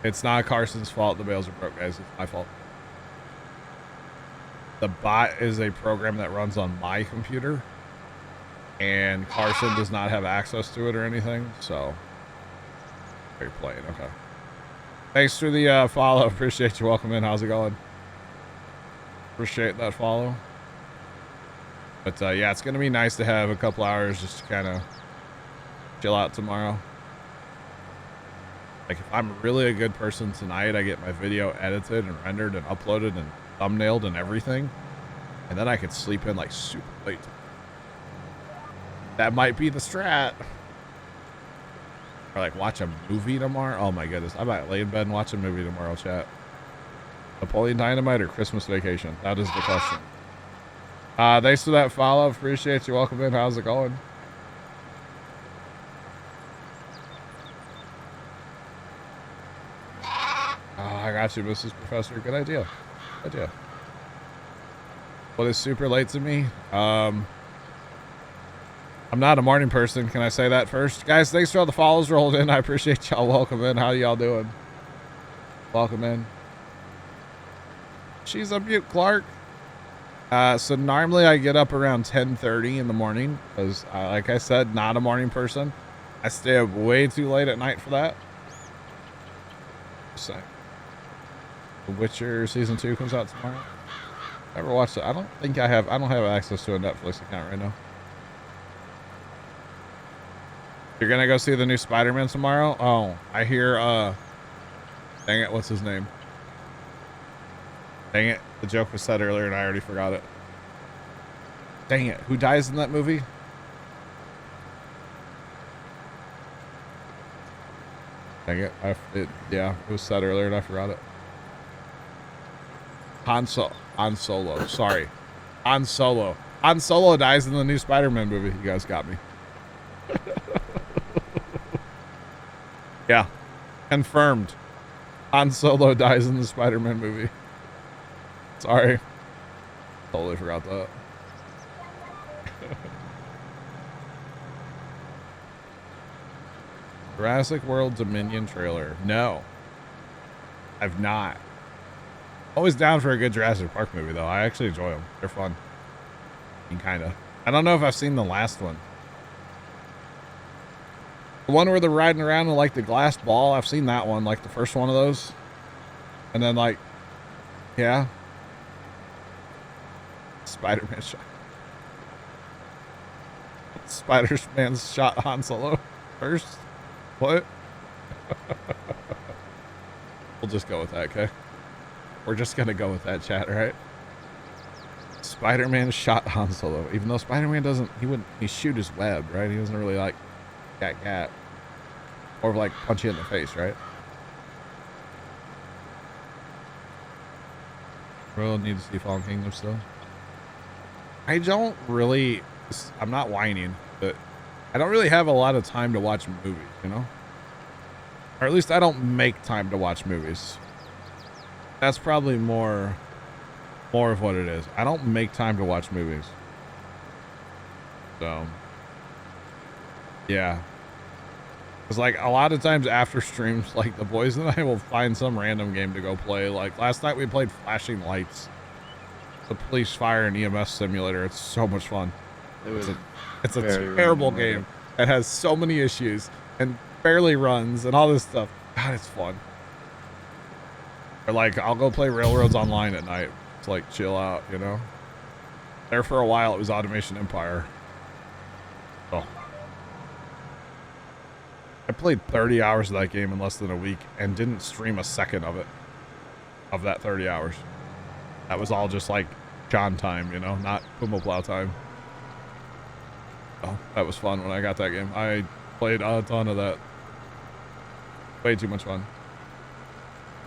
Speaker 1: It's not Carson's fault the bales are broke, guys. It's my fault. The bot is a program that runs on my computer, and Carson does not have access to it or anything, so you're playing. Okay. Thanks for the follow. Appreciate you. Welcome in. How's it going? Appreciate that follow. But yeah, it's gonna be nice to have a couple hours just to kind of chill out tomorrow. Like if I'm really a good person tonight, I get my video edited and rendered and uploaded and thumbnailed and everything, and then I could sleep in like super late. That might be the strat. Or like watch a movie tomorrow. Oh my goodness, I might lay in bed and watch a movie tomorrow, chat. Napoleon Dynamite or Christmas Vacation? That is the question. Thanks for that follow. Appreciate you. Welcome in. How's it going? I got you, Mrs. Professor. Good idea. Good idea. What is super late to me? I'm not a morning person. Can I say that first? Guys, thanks for all the follows rolled in. I appreciate y'all. Welcome in. How y'all doing? Welcome in. She's a mute, Clark. So normally I get up around 10:30 in the morning because, like I said, not a morning person. I stay up way too late at night for that. Just saying. The Witcher season 2 comes out tomorrow. Never watched it. I don't think I have. I don't have access to a Netflix account right now. You're gonna go see the new Spider-Man tomorrow? Oh, I hear. Dang it! What's his name? Dang it! The joke was said earlier and I already forgot it. Dang it! Who dies in that movie? Dang it! Yeah, it was said earlier and I forgot it. Han Solo. Sorry. Han Solo. Han Solo dies in the new Spider-Man movie. You guys got me. Yeah. Confirmed. Han Solo dies in the Spider-Man movie. Sorry. Totally forgot that. Jurassic World Dominion trailer. No. I've not. Always down for a good Jurassic Park movie, though. I actually enjoy them. They're fun. I mean, kind of. I don't know if I've seen the last one. The one where they're riding around in, like, the glass ball. I've seen that one, like, the first one of those. And then, like, yeah. Spider-Man shot. Spider-Man shot Han Solo first. What? We'll just go with that, okay? We're just gonna go with that, chat, right? Spider-Man shot Han Solo, even though Spider-Man doesn't, he shoot his web, right? He doesn't really like cat, or like punch you in the face, right? Bro, need to see Fallen Kingdom still. I don't really, I'm not whining, but I don't really have a lot of time to watch movies, you know? Or at least I don't make time to watch movies. That's probably more of what it is. I don't make time to watch movies. So, yeah. Because, like, a lot of times after streams, like, the boys and I will find some random game to go play. Like, last night we played Flashing Lights. The police, fire, and EMS simulator. It's so much fun. It's a terrible game that has so many issues and barely runs and all this stuff. God, it's fun. Or, like, I'll go play Railroads Online at night to, like, chill out, you know? There for a while, it was Automation Empire. Oh. I played 30 hours of that game in less than a week and didn't stream a second of it. Of that 30 hours. That was all just, like, John time, you know? Not Puma Plow time. Oh, that was fun when I got that game. I played a ton of that. Way too much fun.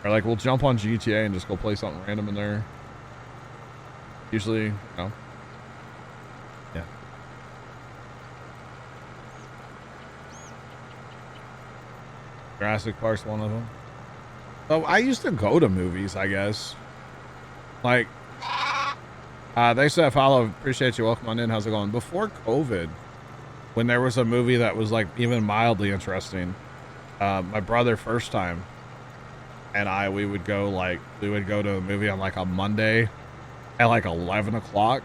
Speaker 1: Or like we'll jump on GTA and just go play something random in there. Usually, you know. Yeah. Jurassic Park's one of them. So I used to go to movies, I guess. Like, thanks for that follow. Appreciate you. Welcome on in. How's it going? Before COVID, when there was a movie that was like even mildly interesting, my brother first time and we would go to a movie on like a Monday at like 11 o'clock,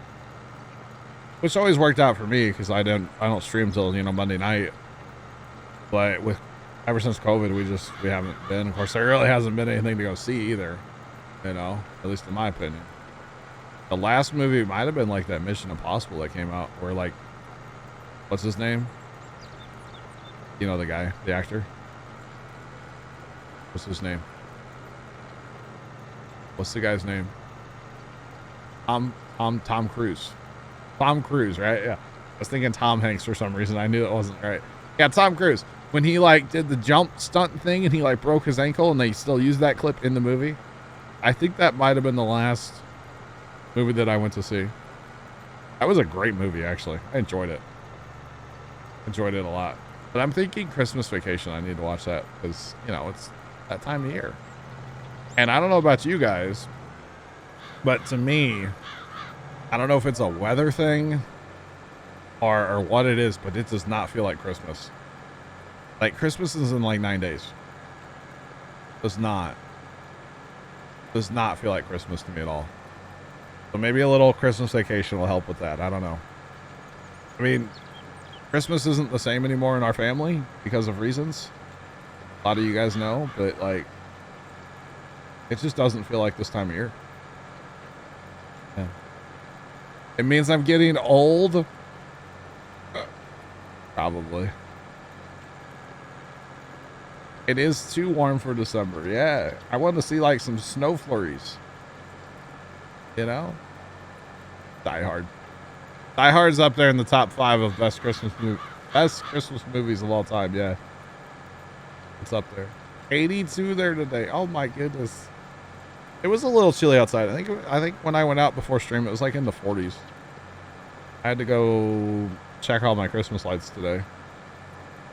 Speaker 1: which always worked out for me because I don't stream till, you know, Monday night. But ever since COVID, we haven't been. Of course, there really hasn't been anything to go see either, you know, at least in my opinion. The last movie might have been like that Mission Impossible that came out where like, what's his name? You know, the guy, the actor. What's his name? What's the guy's name? Tom Cruise. Tom Cruise, right? Yeah. I was thinking Tom Hanks for some reason. I knew it wasn't right. Yeah, Tom Cruise. When he like did the jump stunt thing and he like broke his ankle and they still use that clip in the movie. I think that might have been the last movie that I went to see. That was a great movie, actually. I enjoyed it. Enjoyed it a lot. But I'm thinking Christmas Vacation. I need to watch that because, you know, it's that time of year. And I don't know about you guys, but to me, I don't know if it's a weather thing or what it is, but it does not feel like Christmas. Like Christmas is in like 9 days. Does not feel like Christmas to me at all. So maybe a little Christmas Vacation will help with that. I don't know. I mean, Christmas isn't the same anymore in our family because of reasons. A lot of you guys know, but like, it just doesn't feel like this time of year. Yeah. It means I'm getting old. Probably. It is too warm for December. Yeah. I want to see like some snow flurries. You know? Die Hard. Die Hard's up there in the top 5 of best Christmas movies of all time. Yeah. It's up there. 82 there today. Oh my goodness. It was a little chilly outside. I think when I went out before stream, it was like in the 40s. I had to go check all my Christmas lights today.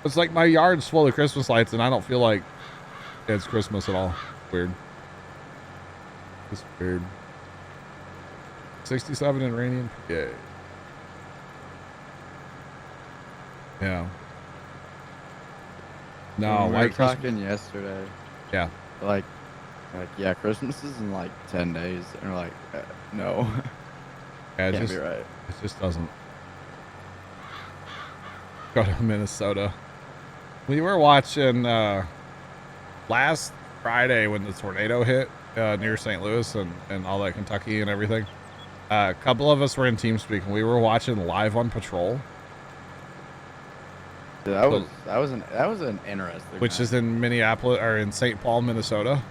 Speaker 1: It's like my yard's full of Christmas lights and I don't feel like it's Christmas at all. Weird. It's weird. 67 and rainy and PA. Yeah. No,
Speaker 5: we were talking yesterday.
Speaker 1: Yeah.
Speaker 5: Like, yeah, Christmas is in like 10 days. And we're like, no.
Speaker 1: Yeah,
Speaker 5: Can't be right.
Speaker 1: It just doesn't. Go to Minnesota. We were watching last Friday when the tornado hit near St. Louis and all that Kentucky and everything. A couple of us were in TeamSpeak and we were watching Live on Patrol.
Speaker 5: Dude, that was an interesting.
Speaker 1: Which is in Minneapolis or in St. Paul, Minnesota.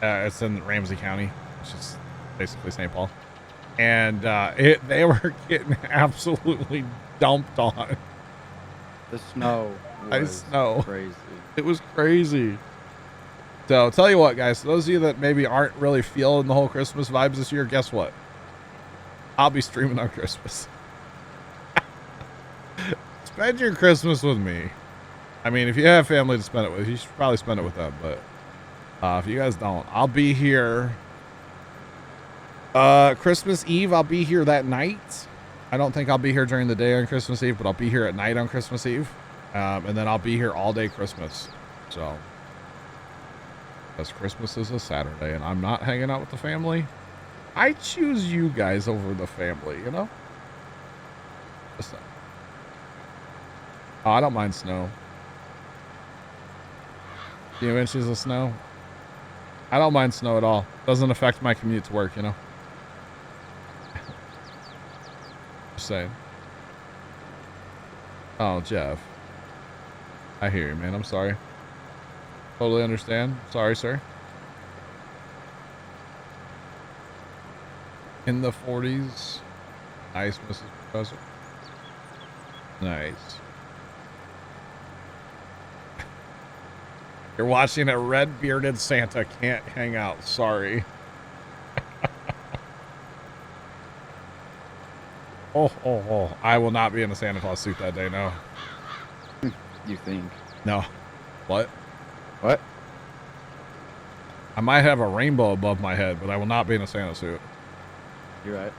Speaker 1: It's in Ramsey County, which is basically St. Paul. And they were getting absolutely dumped on.
Speaker 5: The snow was crazy.
Speaker 1: It was crazy. So tell you what, guys, those of you that maybe aren't really feeling the whole Christmas vibes this year, guess what? I'll be streaming on Christmas. Spend your Christmas with me. I mean, if you have family to spend it with, you should probably spend it with them. But if you guys don't, I'll be here. Christmas Eve, I'll be here that night. I don't think I'll be here during the day on Christmas Eve, but I'll be here at night on Christmas Eve. And then I'll be here all day Christmas. So, because Christmas is a Saturday and I'm not hanging out with the family, I choose you guys over the family, you know? Just, oh, I don't mind snow. A few inches of snow. I don't mind snow at all. Doesn't affect my commute to work, you know? Just saying. Oh, Jeff. I hear you, man. I'm sorry. Totally understand. Sorry, sir. In the 40s. Nice, Mrs. Professor. Nice. You're watching a red bearded Santa can't hang out. Sorry. Oh. I will not be in a Santa Claus suit that day. No.
Speaker 5: You think?
Speaker 1: No. What?
Speaker 5: What?
Speaker 1: I might have a rainbow above my head, but I will not be in a Santa suit.
Speaker 5: You're right.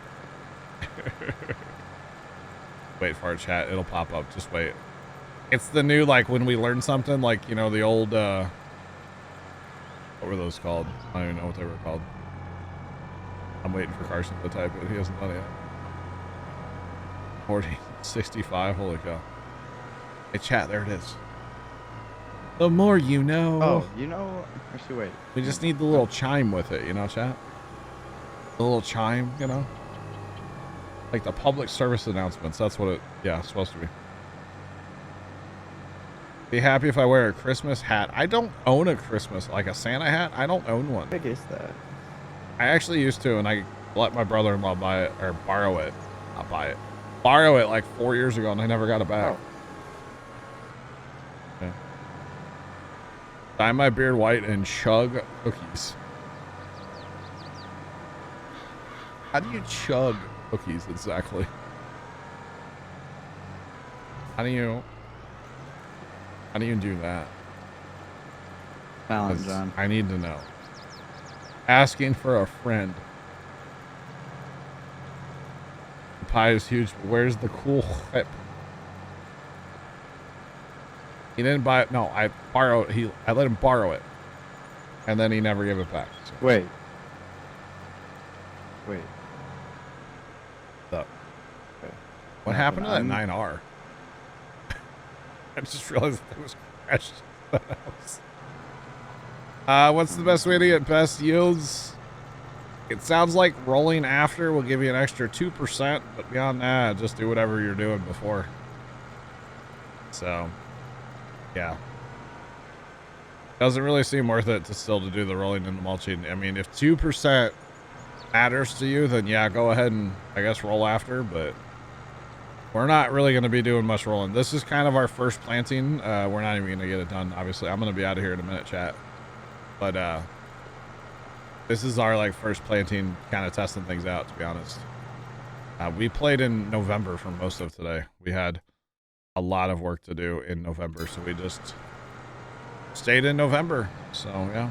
Speaker 1: Wait for our chat. It'll pop up. Just wait. It's the new, like, when we learn something, like, you know, the old, what were those called? I don't even know what they were called. I'm waiting for Carson to type it. He hasn't done it yet. 40, 65. Holy cow. Hey, chat. There it is. The more you know.
Speaker 5: Oh, you know, actually, wait.
Speaker 1: We just need the little chime with it, you know, chat? The little chime, you know? Like the public service announcements. That's what it, yeah, it's supposed to be. Be happy if I wear a Christmas hat. I don't own a Christmas, like a Santa hat. I don't own one.
Speaker 5: How big is that?
Speaker 1: I actually used to, and I let my brother-in-law buy it, or borrow it. Not buy it. Borrow it like 4 years ago, and I never got it back.
Speaker 5: Oh.
Speaker 1: Yeah. Dye my beard white and chug cookies. How do you chug cookies exactly? How do you do that?
Speaker 5: Balance,
Speaker 1: 'Cause
Speaker 5: John.
Speaker 1: I need to know. Asking for a friend. The pie is huge, but where's the cool whip? He didn't buy it. No, I borrowed. I let him borrow it, and then he never gave it back. So.
Speaker 5: Wait.
Speaker 1: Up.
Speaker 5: Okay.
Speaker 1: What happened to that
Speaker 5: I'm-
Speaker 1: 9R? I just realized that it was crashed. What's the best way to get best yields? It sounds like rolling after will give you an extra 2%, but beyond that, just do whatever you're doing before. So, yeah. Doesn't really seem worth it to still to do the rolling and the mulching. I mean, if 2% matters to you, then yeah, go ahead and I guess roll after, but we're not really going to be doing much rolling. This is kind of our first planting. We're not even going to get it done, obviously. I'm going to be out of here in a minute, chat. But this is our like first planting, kind of testing things out, to be honest. We played in November for most of today. We had a lot of work to do in November, so we just stayed in November. So yeah.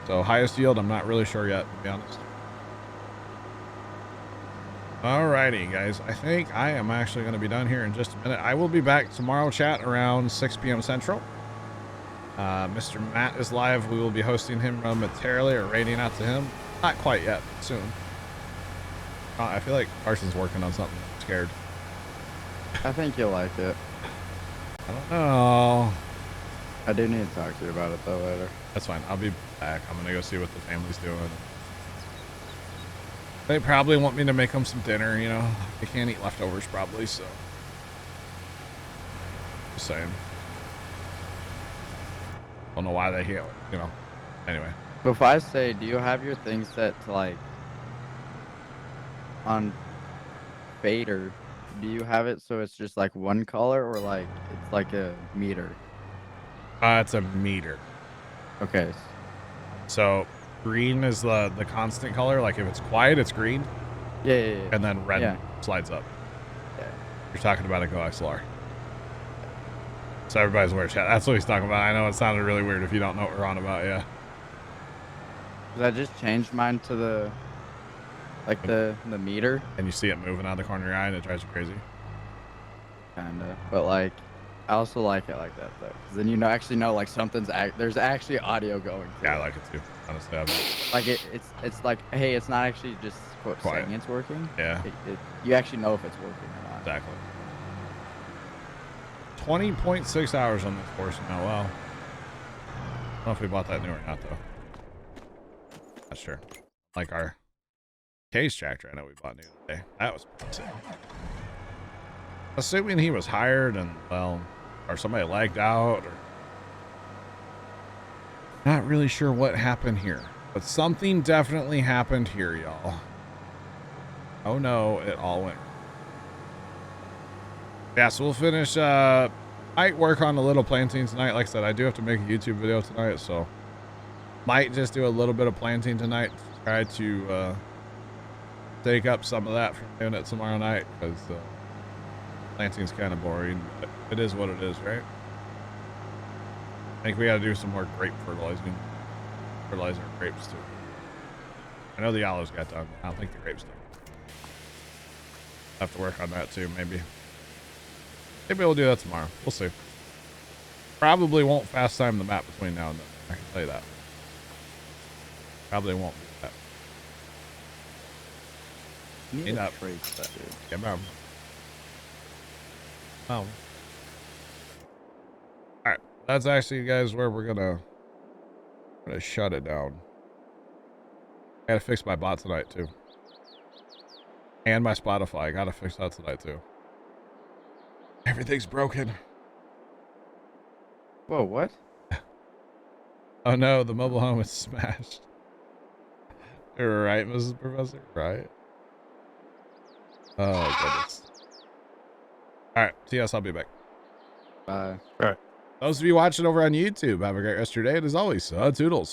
Speaker 1: So highest yield, I'm not really sure yet, to be honest. Alrighty, guys. I think I am actually going to be done here in just a minute. I will be back tomorrow, chat, around 6 p.m. Central. Mr. Matt is live. We will be hosting him momentarily, or raiding out to him. Not quite yet, but soon. I feel like Carson's working on something. I'm scared.
Speaker 5: I think you'll like it.
Speaker 1: I don't know.
Speaker 5: I do need to talk to you about it, though, later.
Speaker 1: That's fine. I'll be back. I'm going to go see what the family's doing. They probably want me to make them some dinner, you know. They can't eat leftovers, probably, so. Just saying. Don't know why they hear it, you know. Anyway.
Speaker 5: But if I say, do you have your thing set to, like, on fader, do you have it so it's just, like, one color, or, like, it's like a meter?
Speaker 1: It's a meter.
Speaker 5: Okay.
Speaker 1: So green is the constant color. Like if it's quiet, it's green.
Speaker 5: Yeah.
Speaker 1: And then red
Speaker 5: Yeah.
Speaker 1: slides up.
Speaker 5: Yeah.
Speaker 1: You're talking about a GoXLR. So everybody's aware, chat. That's what he's talking about. I know it sounded really weird if you don't know what we're on about, yeah.
Speaker 5: 'Cause I just changed mine to the, like, the meter.
Speaker 1: And you see it moving out of the corner of your eye and it drives you crazy.
Speaker 5: Kinda. But, like, I also like it like that, though. 'Cause then you actually know, like, there's actually audio going through.
Speaker 1: Yeah, I like it too. Honestly,
Speaker 5: Like, it's like, hey, it's not actually just, quote,
Speaker 1: Quiet.
Speaker 5: saying it's working.
Speaker 1: Yeah.
Speaker 5: You actually know if it's working or not.
Speaker 1: Exactly. 20.6 hours on this course now. Well, I don't know if we bought that new or not, though. Not sure. Like our case tractor, I know we bought new today. That was pretty sick. Assuming he was hired and, well, or somebody lagged out, or not really sure what happened here, but something definitely happened here, y'all. Oh no, it all went. Yeah, so we'll finish, I might work on a little planting tonight. Like I said, I do have to make a YouTube video tonight, so might just do a little bit of planting tonight. Try to take up some of that from doing it tomorrow night, because planting's kind of boring. But it is what it is, right? I think we got to do some more grape fertilizing. Fertilizer grapes too. I know the olives got done. I don't think the grapes done. Have to work on that too, maybe. Maybe we'll do that tomorrow. We'll see. Probably won't fast time the map between now and then. I can tell you that. Probably won't do that.
Speaker 5: Need a trade that, dude.
Speaker 1: Yeah, man. Oh. Alright. That's actually, guys, where we're gonna shut it down. I gotta fix my bot tonight too. And my Spotify. I gotta fix that tonight too. Everything's broken.
Speaker 5: Whoa, what?
Speaker 1: Oh no, the mobile home is smashed. You're right, Mrs. Professor. Right. Oh goodness. Alright, TS, I'll be back.
Speaker 5: Bye.
Speaker 1: Those of you watching over on YouTube, have a great rest of your day, and as always, toodles.